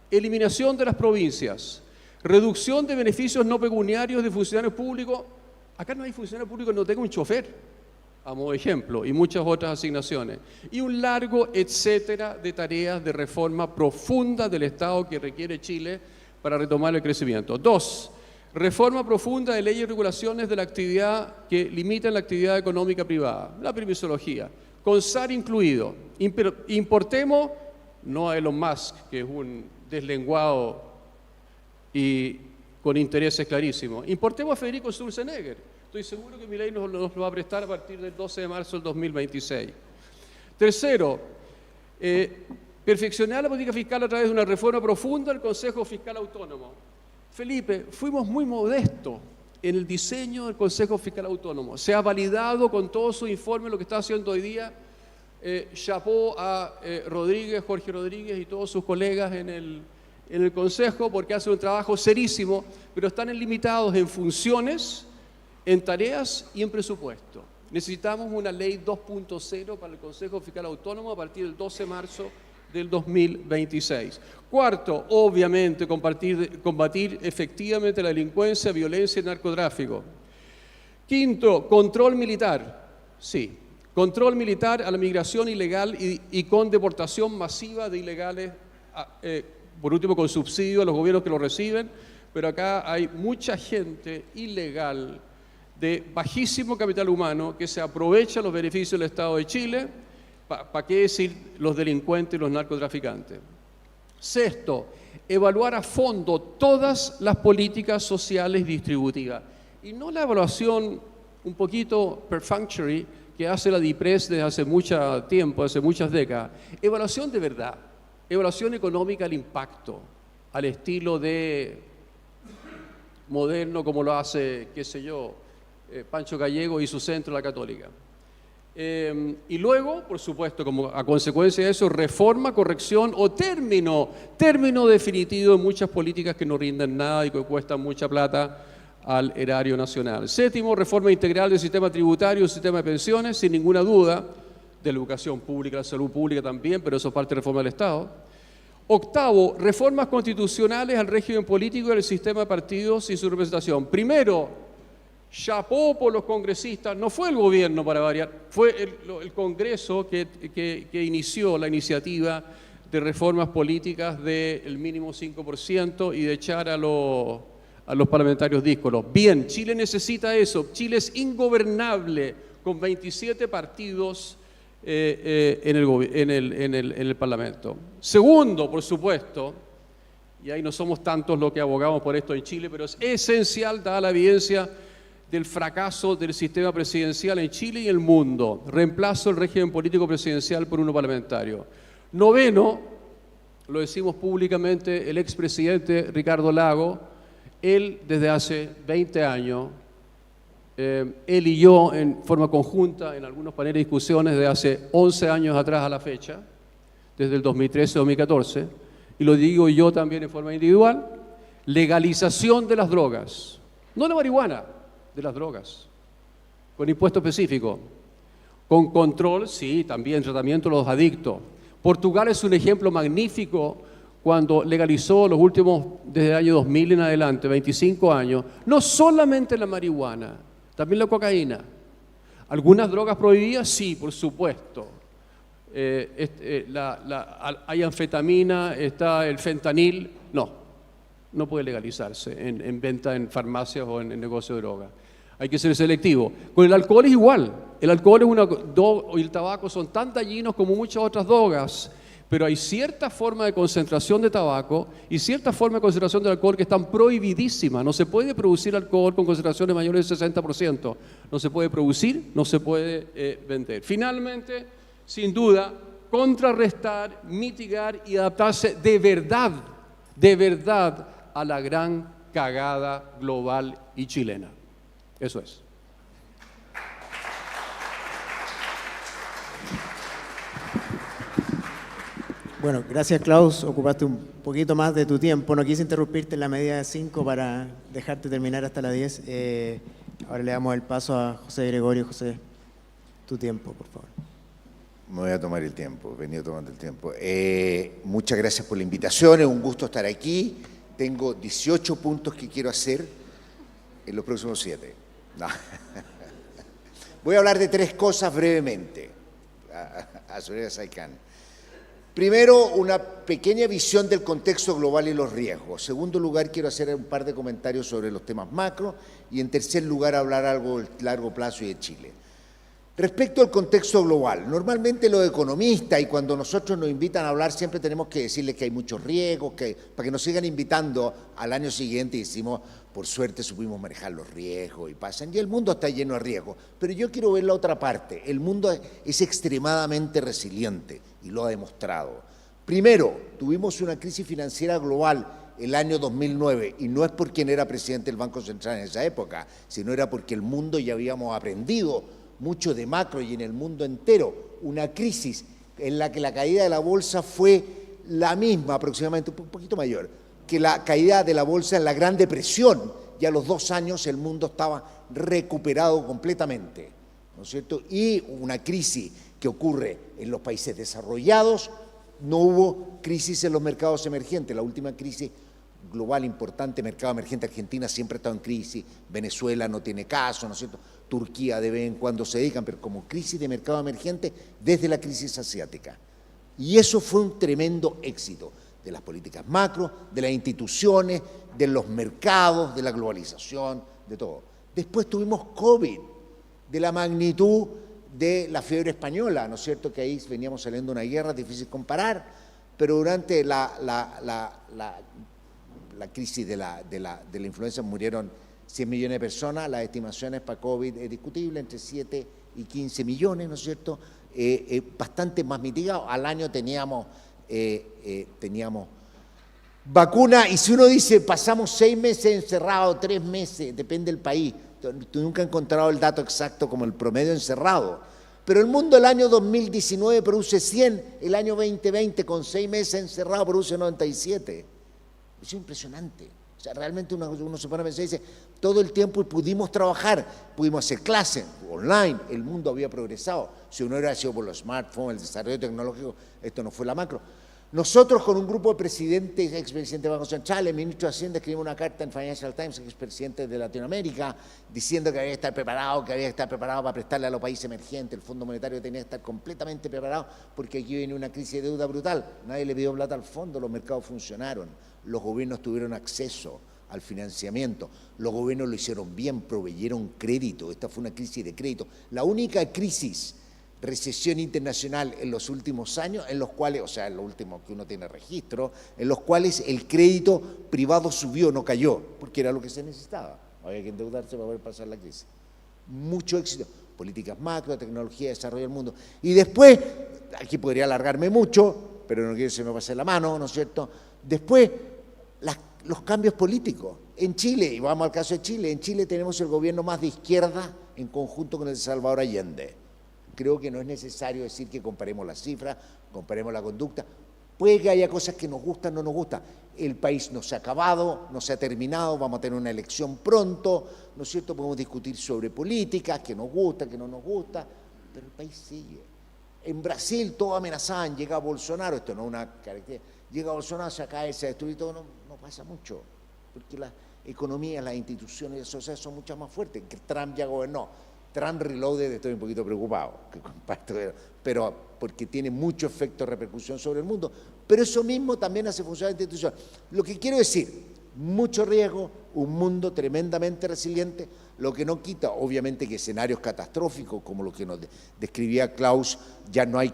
eliminación de las provincias, reducción de beneficios no pecuniarios de funcionarios públicos Acá no hay funcionario público que no tenga un chofer, a modo de ejemplo, y muchas otras asignaciones. Y un largo etcétera de tareas de reforma profunda del Estado que requiere Chile para retomar el crecimiento. 2. Reforma profunda de leyes y regulaciones de la actividad que limitan la actividad económica privada, la permisología, con SAR incluido. Importemos, no a Elon Musk, que es un deslenguado y con intereses clarísimos, importemos a Federico Sturzenegger. Estoy seguro que mi ley nos lo va a prestar a partir del 12 de marzo del 2026. Tercero, perfeccionar la política fiscal a través de una reforma profunda del Consejo Fiscal Autónomo. Felipe, fuimos muy modestos en el diseño del Consejo Fiscal Autónomo. Se ha validado con todo su informe lo que está haciendo hoy día. Chapeau a Jorge Rodríguez y todos sus colegas en el Consejo, porque hacen un trabajo serísimo, pero están limitados en funciones, en tareas y en presupuesto. Necesitamos una ley 2.0 para el Consejo Fiscal Autónomo a partir del 12 de marzo del 2026. Cuarto, obviamente, combatir efectivamente la delincuencia, violencia y narcotráfico. Quinto, control militar. Sí, control militar a la migración ilegal y con deportación masiva de ilegales, por último con subsidio a los gobiernos que lo reciben, pero acá hay mucha gente ilegal de bajísimo capital humano que se aprovecha los beneficios del Estado de Chile. ¿Para qué decir los delincuentes y los narcotraficantes? Sexto, evaluar a fondo todas las políticas sociales distributivas. Y no la evaluación un poquito perfunctory que hace la DIPRES desde hace mucho tiempo, hace muchas décadas. Evaluación de verdad. Evaluación económica al impacto, al estilo de moderno como lo hace, qué sé yo, Pancho Gallego y su centro, la Católica. Y luego, por supuesto, como a consecuencia de eso, reforma, corrección o término definitivo de muchas políticas que no rinden nada y que cuestan mucha plata al erario nacional. Séptimo, reforma integral del sistema tributario, del sistema de pensiones, sin ninguna duda, de la educación pública, la salud pública también, pero eso es parte de reforma del Estado. Octavo, reformas constitucionales al régimen político y al sistema de partidos y su representación. Primero, chapeau por los congresistas, no fue el gobierno para variar, fue el Congreso que inició la iniciativa de reformas políticas del mínimo 5% y de echar a los parlamentarios díscolos. Bien, Chile necesita eso. Chile es ingobernable con 27 partidos en el Parlamento. Segundo, por supuesto, y ahí no somos tantos los que abogamos por esto en Chile, pero es esencial, dada la evidencia del fracaso del sistema presidencial en Chile y el mundo. Reemplazo el régimen político presidencial por uno parlamentario. Noveno, lo decimos públicamente, el expresidente Ricardo Lagos, él desde hace 20 años, él y yo en forma conjunta en algunos paneles de discusiones de hace 11 años atrás a la fecha, desde el 2013-2014, y lo digo yo también en forma individual, legalización de las drogas, no la marihuana, de las drogas, con impuesto específico, con control, sí, también tratamiento de los adictos. Portugal es un ejemplo magnífico cuando legalizó los últimos, desde el año 2000 en adelante, 25 años, no solamente la marihuana, también la cocaína. ¿Algunas drogas prohibidas? Sí, por supuesto. Hay anfetamina, está el fentanil, no puede legalizarse en venta en farmacias o en negocio de drogas. Hay que ser selectivo. Con el alcohol es igual. El alcohol y el tabaco son tan dañinos como muchas otras drogas, pero hay cierta forma de concentración de tabaco y cierta forma de concentración de alcohol que están prohibidísimas. No se puede producir alcohol con concentraciones mayores del 60%. No se puede producir, no se puede vender. Finalmente, sin duda, contrarrestar, mitigar y adaptarse de verdad a la gran cagada global y chilena. Eso es. Bueno, gracias Klaus, ocupaste un poquito más de tu tiempo. No quise interrumpirte en la medida de 5 para dejarte terminar hasta las 10. Ahora le damos el paso a José Gregorio. José, tu tiempo, por favor. Me voy a tomar el tiempo, he venido tomando el tiempo. Muchas gracias por la invitación, es un gusto estar aquí. Tengo 18 puntos que quiero hacer en los próximos 7. No. Voy a hablar de 3 cosas brevemente, as breve as I can. Primero, una pequeña visión del contexto global y los riesgos. En segundo lugar, quiero hacer un par de comentarios sobre los temas macro. Y en tercer lugar, hablar algo del largo plazo y de Chile. Respecto al contexto global, normalmente los economistas, y cuando nosotros nos invitan a hablar, siempre tenemos que decirles que hay muchos riesgos, para que nos sigan invitando al año siguiente, y decimos, por suerte supimos manejar los riesgos y pasan, y el mundo está lleno de riesgos. Pero yo quiero ver la otra parte. El mundo es extremadamente resiliente y lo ha demostrado. Primero, tuvimos una crisis financiera global el año 2009, y no es por quien era presidente del Banco Central en esa época, sino era porque el mundo ya habíamos aprendido mucho de macro y en el mundo entero, una crisis en la que la caída de la bolsa fue la misma, aproximadamente, un poquito mayor, que la caída de la bolsa en la Gran Depresión, y a los 2 años el mundo estaba recuperado completamente, ¿no es cierto? Y una crisis que ocurre en los países desarrollados, no hubo crisis en los mercados emergentes. La última crisis global importante, mercado emergente, Argentina siempre ha estado en crisis, Venezuela no tiene caso, ¿no es cierto? Turquía de vez en cuando se dedican, pero como crisis de mercado emergente desde la crisis asiática. Y eso fue un tremendo éxito de las políticas macro, de las instituciones, de los mercados, de la globalización, de todo. Después tuvimos COVID, de la magnitud de la fiebre española, ¿no es cierto? Que ahí veníamos saliendo de una guerra, difícil comparar, pero durante la crisis de la influenza murieron 100 millones de personas, las estimaciones para COVID es discutible, entre 7 y 15 millones, ¿no es cierto? Bastante más mitigado. Al año teníamos vacuna, y si uno dice pasamos 6 meses encerrados, 3 meses, depende del país, tú nunca has encontrado el dato exacto como el promedio encerrado, pero el mundo el año 2019 produce 100, el año 2020 con 6 meses encerrado produce 97. Es impresionante. O sea, realmente uno se pone a pensar y dice, todo el tiempo pudimos trabajar, pudimos hacer clases online, el mundo había progresado. Si uno hubiera sido por los smartphones, el desarrollo tecnológico, esto no fue la macro. Nosotros con un grupo de presidentes, expresidentes de Banco Central, el ministro de Hacienda escribió una carta en Financial Times, expresidente de Latinoamérica, diciendo que había que estar preparado, para prestarle a los países emergentes, el Fondo Monetario tenía que estar completamente preparado, porque aquí viene una crisis de deuda brutal. Nadie le pidió plata al fondo, los mercados funcionaron, los gobiernos tuvieron acceso al financiamiento, los gobiernos lo hicieron bien, proveyeron crédito, esta fue una crisis de crédito. La única recesión internacional en los últimos años, en los cuales, o sea, en lo último que uno tiene registro, en los cuales el crédito privado subió, no cayó, porque era lo que se necesitaba. Había que endeudarse para poder pasar la crisis. Mucho éxito. Políticas macro, tecnología, desarrollo del mundo. Y después, aquí podría alargarme mucho, pero no quiero que se me pase la mano, ¿no es cierto? Después, los cambios políticos. En Chile, y vamos al caso de Chile, en Chile tenemos el gobierno más de izquierda en conjunto con el de Salvador Allende. Creo que no es necesario decir que comparemos las cifras, comparemos la conducta. Puede que haya cosas que nos gustan, no nos gustan. El país no se ha acabado, no se ha terminado, vamos a tener una elección pronto, ¿no es cierto? Podemos discutir sobre políticas, que nos gusta, que no nos gusta, pero el país sigue. En Brasil todos amenazaban, llega Bolsonaro, esto no es una característica, llega Bolsonaro, se cae, se destruye todo, no pasa mucho, porque las economías, las instituciones y las sociedades son mucho más fuertes, que Trump ya gobernó. Trump Reloaded estoy un poquito preocupado, que comparto, pero porque tiene mucho efecto de repercusión sobre el mundo, pero eso mismo también hace funcionar la institución. Lo que quiero decir, mucho riesgo, un mundo tremendamente resiliente, lo que no quita, obviamente, que escenarios catastróficos, como lo que nos describía Klaus, ya no hay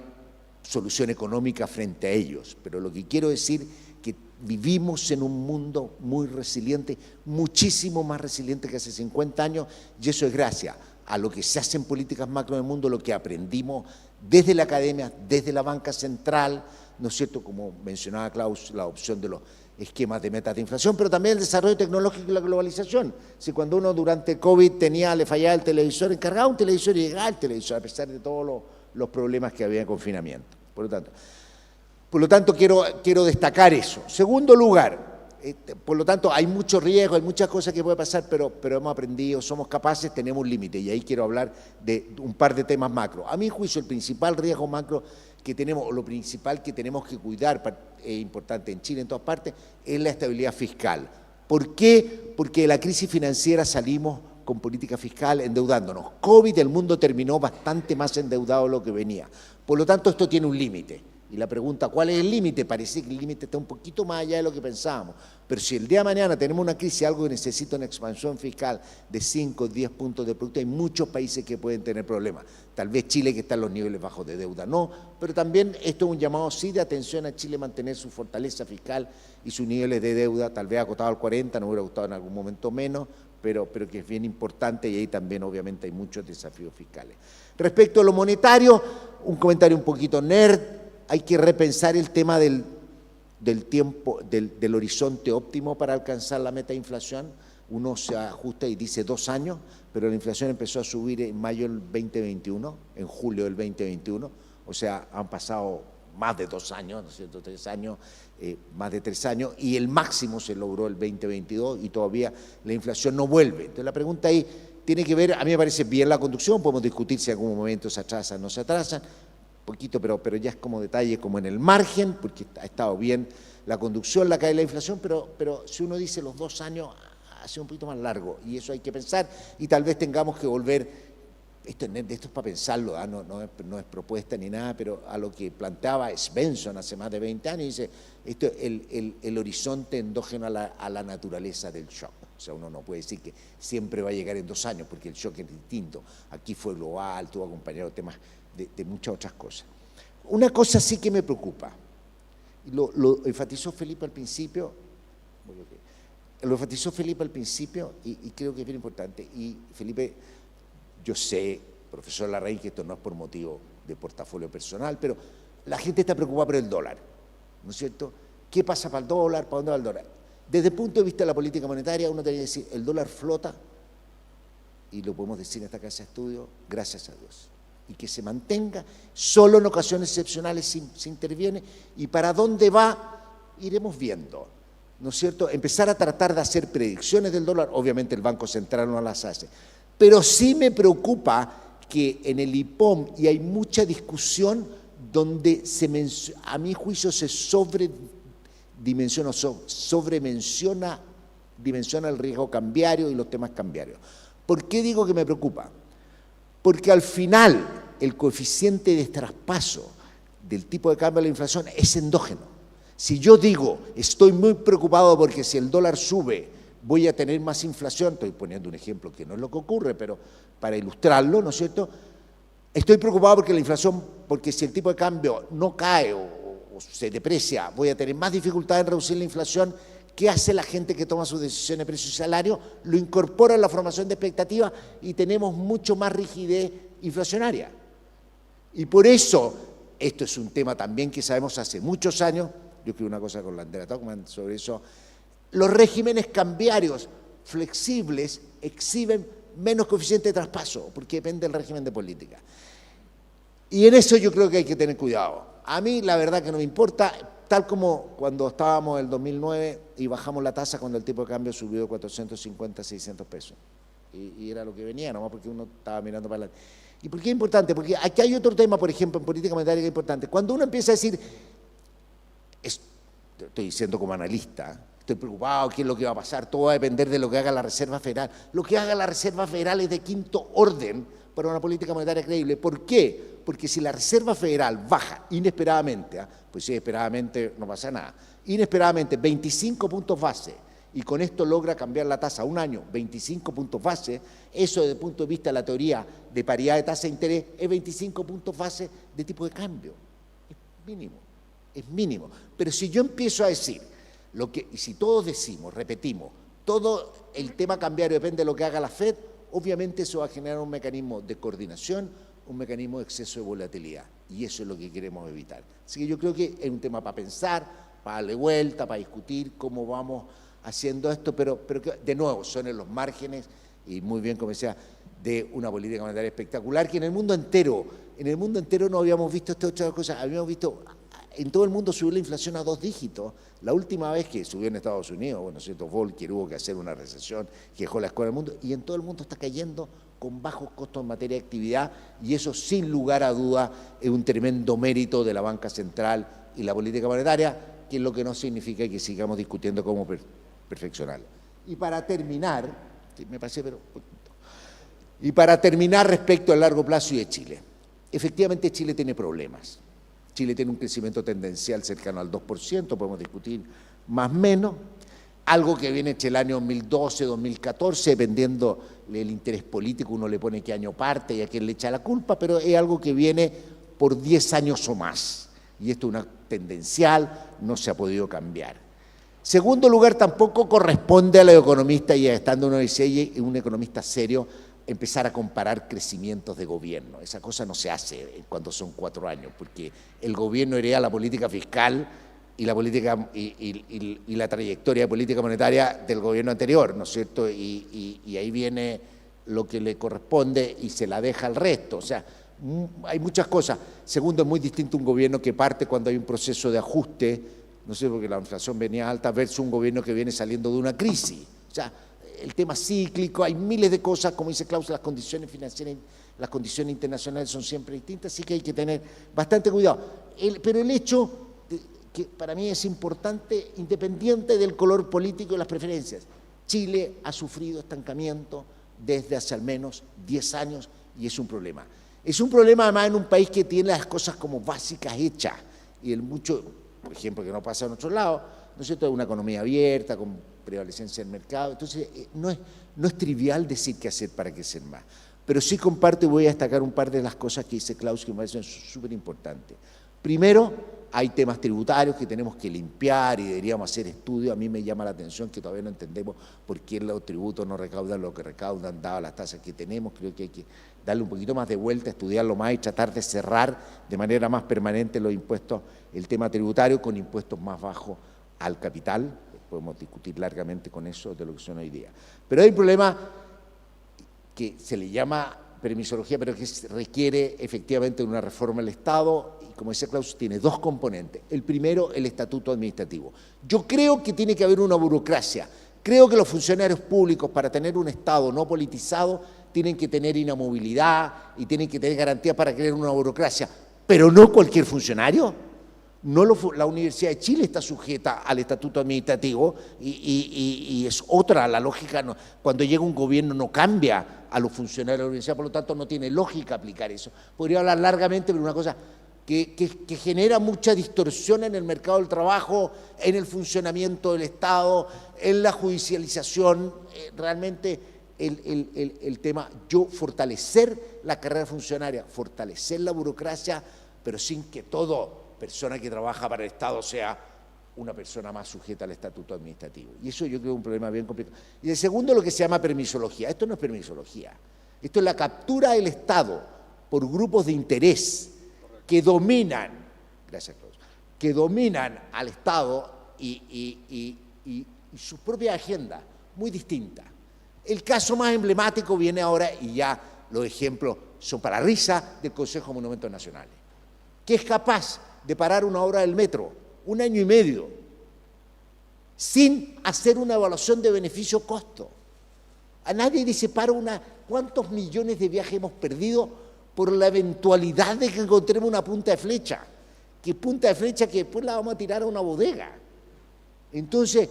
solución económica frente a ellos, pero lo que quiero decir que vivimos en un mundo muy resiliente, muchísimo más resiliente que hace 50 años, y eso es gracias a lo que se hace en políticas macro del mundo, lo que aprendimos desde la academia, desde la banca central, ¿no es cierto?, como mencionaba Klaus, la opción de los esquemas de metas de inflación, pero también el desarrollo tecnológico y la globalización. Si cuando uno durante COVID le fallaba el televisor, encargaba un televisor y llegaba el televisor, a pesar de todos los problemas que había en confinamiento. Por lo tanto quiero destacar eso. Segundo lugar, por lo tanto, hay mucho riesgo, hay muchas cosas que pueden pasar, pero hemos aprendido, somos capaces, tenemos un límite, y ahí quiero hablar de un par de temas macro. A mi juicio, el principal riesgo macro que tenemos, o lo principal que tenemos que cuidar, es importante en Chile, en todas partes, es la estabilidad fiscal. ¿Por qué? Porque de la crisis financiera salimos con política fiscal endeudándonos. COVID, el mundo terminó bastante más endeudado de lo que venía. Por lo tanto, esto tiene un límite. Y la pregunta, ¿cuál es el límite? Parece que el límite está un poquito más allá de lo que pensábamos. Pero si el día de mañana tenemos una crisis, algo que necesita una expansión fiscal de 5 o 10 puntos de producto, hay muchos países que pueden tener problemas. Tal vez Chile, que está en los niveles bajos de deuda, no. Pero también esto es un llamado sí de atención a Chile mantener su fortaleza fiscal y sus niveles de deuda, tal vez acotado al 40, nos hubiera gustado en algún momento menos, pero que es bien importante y ahí también obviamente hay muchos desafíos fiscales. Respecto a lo monetario, un comentario un poquito nerd. Hay que repensar el tema del tiempo, del horizonte óptimo para alcanzar la meta de inflación. Uno se ajusta y dice 2 años, pero la inflación empezó a subir en mayo del 2021, en julio del 2021, o sea, han pasado más de 2 años, ¿no es cierto?, 3 años, más de 3 años, y el máximo se logró el 2022 y todavía la inflación no vuelve. Entonces la pregunta ahí tiene que ver, a mí me parece bien la conducción, podemos discutir si en algún momento se atrasan o no se atrasan, poquito, pero ya es como detalle, como en el margen, porque ha estado bien la conducción, la caída de la inflación, pero si uno dice los 2 años, ha sido un poquito más largo, y eso hay que pensar, y tal vez tengamos que volver, esto es para pensarlo, no es propuesta ni nada, pero a lo que planteaba Svensson hace más de 20 años, dice, esto el horizonte endógeno a la naturaleza del shock. O sea, uno no puede decir que siempre va a llegar en 2 años, porque el shock es distinto. Aquí fue global, tuvo acompañado temas de muchas otras cosas. Una cosa sí que me preocupa, lo enfatizó Felipe al principio, y creo que es bien importante, y Felipe, yo sé, profesor Larraín, que esto no es por motivo de portafolio personal, pero la gente está preocupada por el dólar, ¿no es cierto? ¿Qué pasa para el dólar? ¿Para dónde va el dólar? Desde el punto de vista de la política monetaria, uno tiene que decir, el dólar flota, y lo podemos decir en esta casa de estudio, gracias a Dios, y que se mantenga, solo en ocasiones excepcionales se interviene, y para dónde va, iremos viendo, ¿no es cierto? Empezar a tratar de hacer predicciones del dólar, obviamente el Banco Central no las hace, pero sí me preocupa que en el IPOM, y hay mucha discusión donde a mi juicio se dimensiona el riesgo cambiario y los temas cambiarios. ¿Por qué digo que me preocupa? Porque al final el coeficiente de traspaso del tipo de cambio de la inflación es endógeno. Si yo digo, estoy muy preocupado porque si el dólar sube voy a tener más inflación, estoy poniendo un ejemplo que no es lo que ocurre, pero para ilustrarlo, ¿no es cierto? Estoy preocupado porque la inflación, porque si el tipo de cambio no cae o se deprecia, voy a tener más dificultad en reducir la inflación. ¿Qué hace la gente que toma sus decisiones de precio y salario? Lo incorpora en la formación de expectativas y tenemos mucho más rigidez inflacionaria. Y por eso, esto es un tema también que sabemos hace muchos años, yo escribí una cosa con la Andrea Tocman sobre eso, los regímenes cambiarios flexibles exhiben menos coeficiente de traspaso, porque depende del régimen de política. Y en eso yo creo que hay que tener cuidado. A mí la verdad que no me importa, tal como cuando estábamos en el 2009 y bajamos la tasa cuando el tipo de cambio subió de 450 a 600 pesos. Y era lo que venía, nomás porque uno estaba mirando para adelante. ¿Y por qué es importante? Porque aquí hay otro tema, por ejemplo, en política monetaria que es importante. Cuando uno empieza a decir, estoy diciendo como analista, estoy preocupado, ¿qué es lo que va a pasar? Todo va a depender de lo que haga la Reserva Federal. Lo que haga la Reserva Federal es de quinto orden para una política monetaria creíble. ¿Por qué? Porque si la Reserva Federal baja inesperadamente, pues inesperadamente no pasa nada, inesperadamente 25 puntos base, y con esto logra cambiar la tasa a un año, 25 puntos base, eso desde el punto de vista de la teoría de paridad de tasa de interés es 25 puntos base de tipo de cambio. Es mínimo. Pero si yo empiezo a decir, y si todos decimos, repetimos, todo el tema cambiario depende de lo que haga la FED, obviamente eso va a generar un mecanismo de coordinación, un mecanismo de exceso de volatilidad, y eso es lo que queremos evitar. Así que yo creo que es un tema para pensar, para darle vuelta, para discutir cómo vamos haciendo esto, pero que, de nuevo, son en los márgenes, y muy bien, como decía, de una política monetaria espectacular, que en el mundo entero no habíamos visto estas otras cosas, habíamos visto en todo el mundo subir la inflación a 2 dígitos. La última vez que subió en Estados Unidos, bueno, cierto, Volcker hubo que hacer una recesión que dejó la escuela del mundo, y en todo el mundo está cayendo con bajos costos en materia de actividad, y eso sin lugar a duda es un tremendo mérito de la banca central y la política monetaria, que es lo que no significa que sigamos discutiendo cómo perfeccionarla. Y para terminar, me pasé, pero Y para terminar, respecto al largo plazo y de Chile. Efectivamente, Chile tiene problemas. Chile tiene un crecimiento tendencial cercano al 2%, podemos discutir más o menos, algo que viene entre el año 2012, 2014, dependiendo del interés político, uno le pone qué año parte y a quién le echa la culpa, pero es algo que viene por 10 años o más. Y esto es una tendencial, no se ha podido cambiar. Segundo lugar, tampoco corresponde a los economistas, y estando uno dice, un economista serio, empezar a comparar crecimientos de gobierno. Esa cosa no se hace cuando son 4 años, porque el gobierno hereda la política fiscal y la política y la trayectoria de política monetaria del gobierno anterior, ¿no es cierto? Y ahí viene lo que le corresponde y se la deja al resto. O sea, hay muchas cosas. Segundo, es muy distinto un gobierno que parte cuando hay un proceso de ajuste, no sé, porque la inflación venía alta, versus un gobierno que viene saliendo de una crisis. O sea, el tema cíclico, hay miles de cosas, como dice Klaus, las condiciones financieras, las condiciones internacionales son siempre distintas, así que hay que tener bastante cuidado. Pero el hecho, que para mí es importante, independiente del color político y las preferencias, Chile ha sufrido estancamiento desde hace al menos 10 años y es un problema. Es un problema además en un país que tiene las cosas como básicas hechas y el mucho, por ejemplo, que no pasa en otros lados, ¿no es cierto?, una economía abierta, con prevalecencia del mercado. Entonces, no es trivial decir qué hacer para crecer más. Pero sí comparto y voy a destacar un par de las cosas que dice Klaus que me parecen súper importantes. Primero, hay temas tributarios que tenemos que limpiar y deberíamos hacer estudios. A mí me llama la atención que todavía no entendemos por qué los tributos no recaudan lo que recaudan, dadas las tasas que tenemos. Creo que hay que darle un poquito más de vuelta, estudiarlo más y tratar de cerrar de manera más permanente los impuestos, el tema tributario, con impuestos más bajos al capital. Podemos discutir largamente con eso de lo que son hoy día. Pero hay un problema que se le llama permisología, pero que requiere efectivamente una reforma del Estado y, como decía Klaus, tiene 2 componentes. El primero, el estatuto administrativo. Yo creo que tiene que haber una burocracia. Creo que los funcionarios públicos, para tener un Estado no politizado, tienen que tener inamovilidad y tienen que tener garantías para crear una burocracia, pero no cualquier funcionario. No la Universidad de Chile está sujeta al estatuto administrativo y es otra la lógica. No, cuando llega un gobierno no cambia a los funcionarios de la universidad, por lo tanto no tiene lógica aplicar eso. Podría hablar largamente, pero una cosa que genera mucha distorsión en el mercado del trabajo, en el funcionamiento del Estado, en la judicialización, realmente el tema, fortalecer la carrera funcionaria, fortalecer la burocracia, pero sin que todo persona que trabaja para el Estado sea una persona más sujeta al estatuto administrativo. Y eso yo creo que es un problema bien complicado. Y el segundo, lo que se llama permisología. Esto no es permisología. Esto es la captura del Estado por grupos de interés que dominan, gracias Klaus, que dominan al Estado y sus propias agendas, muy distintas. El caso más emblemático viene ahora, y ya los ejemplos son para risa, del Consejo de Monumentos Nacionales, que es capaz de parar una obra del metro 1 año y medio sin hacer una evaluación de beneficio-costo. A nadie dice cuántos millones de viajes hemos perdido por la eventualidad de que encontremos una punta de flecha, que después la vamos a tirar a una bodega. Entonces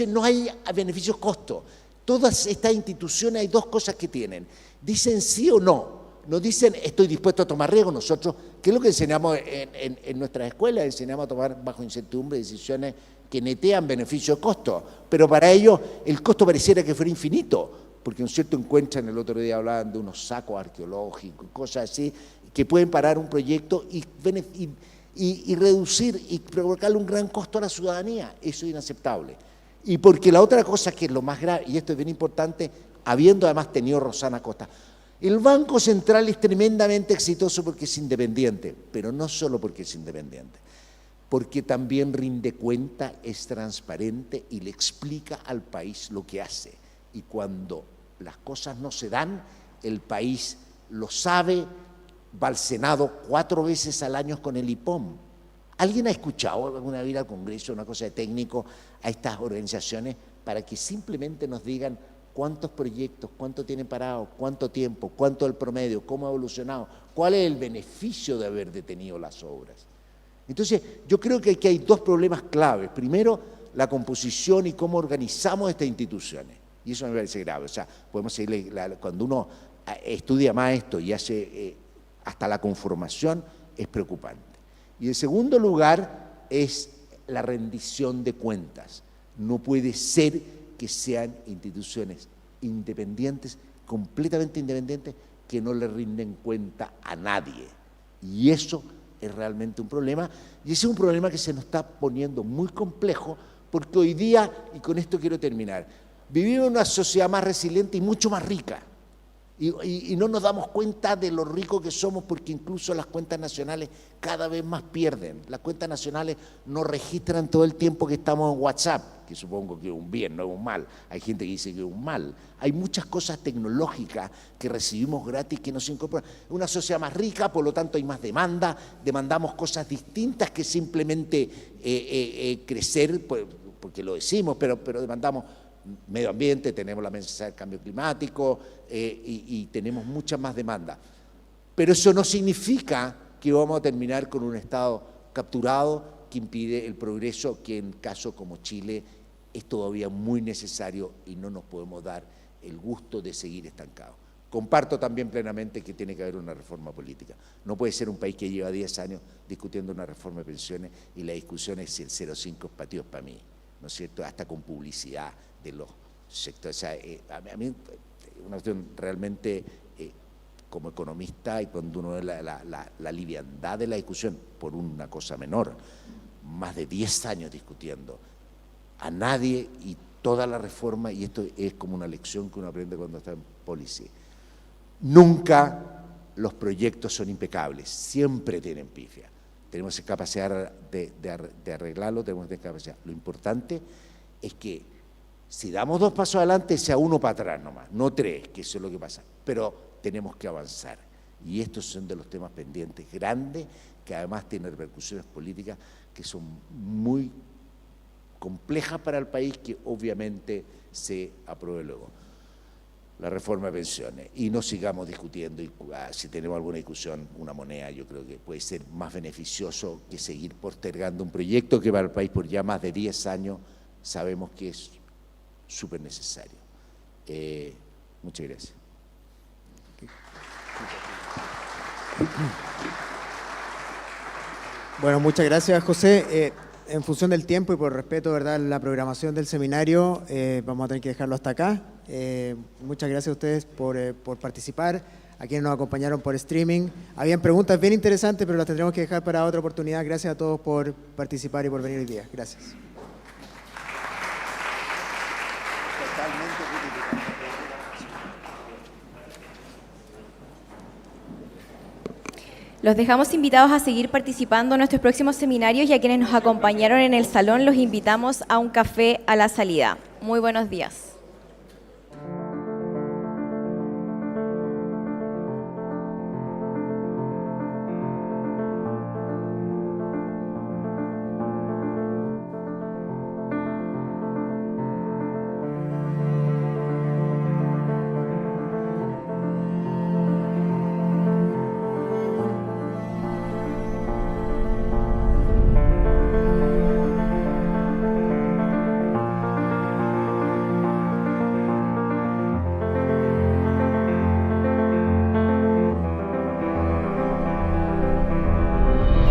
no hay beneficios-costo. Todas estas instituciones hay 2 cosas que tienen. Dicen sí o no. Nos dicen, estoy dispuesto a tomar riesgo. Nosotros, ¿qué es lo que enseñamos en nuestras escuelas? Enseñamos a tomar bajo incertidumbre decisiones que netean beneficio-costo. Pero para ellos el costo pareciera que fuera infinito, porque un cierto encuentran, el otro día hablaban de unos sacos arqueológicos, cosas así, que pueden parar un proyecto y reducir y provocarle un gran costo a la ciudadanía. Eso es inaceptable. Y porque la otra cosa que es lo más grave, y esto es bien importante, habiendo además tenido Rosana Costa, el Banco Central es tremendamente exitoso porque es independiente, pero no solo porque es independiente, porque también rinde cuenta, es transparente y le explica al país lo que hace. Y cuando las cosas no se dan, el país lo sabe, va al Senado 4 veces al año con el IPOM. ¿Alguien ha escuchado alguna vez al Congreso una cosa de técnico a estas organizaciones para que simplemente nos digan cuántos proyectos, cuánto tienen parado, cuánto tiempo, cuánto es el promedio, cómo ha evolucionado, cuál es el beneficio de haber detenido las obras? Entonces, yo creo que aquí hay 2 problemas claves. Primero, la composición y cómo organizamos estas instituciones. Y eso me parece grave. O sea, podemos seguir, cuando uno estudia más esto y hace hasta la conformación, es preocupante. Y en segundo lugar es la rendición de cuentas. No puede ser que sean instituciones independientes, completamente independientes, que no le rinden cuenta a nadie. Y eso es realmente un problema, y ese es un problema que se nos está poniendo muy complejo, porque hoy día, y con esto quiero terminar, vivimos en una sociedad más resiliente y mucho más rica, y no nos damos cuenta de lo rico que somos, porque incluso las cuentas nacionales cada vez más pierden. Las cuentas nacionales nos registran todo el tiempo que estamos en WhatsApp, que supongo que es un bien, no es un mal. Hay gente que dice que es un mal. Hay muchas cosas tecnológicas que recibimos gratis que nos incorporan. Una sociedad más rica, por lo tanto hay más demanda, demandamos cosas distintas que simplemente crecer, porque lo decimos, pero demandamos medio ambiente, tenemos la mensaje del cambio climático y tenemos mucha más demanda. Pero eso no significa que vamos a terminar con un Estado capturado que impide el progreso, que en casos como Chile es todavía muy necesario y no nos podemos dar el gusto de seguir estancados. Comparto también plenamente que tiene que haber una reforma política. No puede ser un país que lleva 10 años discutiendo una reforma de pensiones y la discusión es si el 0,5 es para ti o es para mí, ¿no es cierto? Hasta con publicidad de los sectores. O sea, a mí una cuestión realmente, como economista, y cuando uno ve la liviandad de la discusión por una cosa menor, más de 10 años discutiendo, a nadie y toda la reforma, y esto es como una lección que uno aprende cuando está en policy, nunca los proyectos son impecables, siempre tienen pifia. Tenemos capacidad de arreglarlo, tenemos capacidad. Lo importante es que si damos 2 pasos adelante, sea 1 para atrás nomás, no 3, que eso es lo que pasa. Pero tenemos que avanzar. Y estos son de los temas pendientes grandes, que además tienen repercusiones políticas que son muy complejas para el país, que obviamente se apruebe luego. La reforma de pensiones. Y no sigamos discutiendo, y si tenemos alguna discusión, una moneda, yo creo que puede ser más beneficioso que seguir postergando un proyecto que para el país por ya más de 10 años sabemos que es súper necesario. Muchas gracias. Bueno, muchas gracias, José. En función del tiempo y por respeto, ¿verdad?, la programación del seminario, vamos a tener que dejarlo hasta acá. Muchas gracias a ustedes por participar, a quienes nos acompañaron por streaming. Habían preguntas bien interesantes, pero las tendremos que dejar para otra oportunidad. Gracias a todos por participar y por venir hoy día. Gracias. Los dejamos invitados a seguir participando en nuestros próximos seminarios, y a quienes nos acompañaron en el salón los invitamos a un café a la salida. Muy buenos días.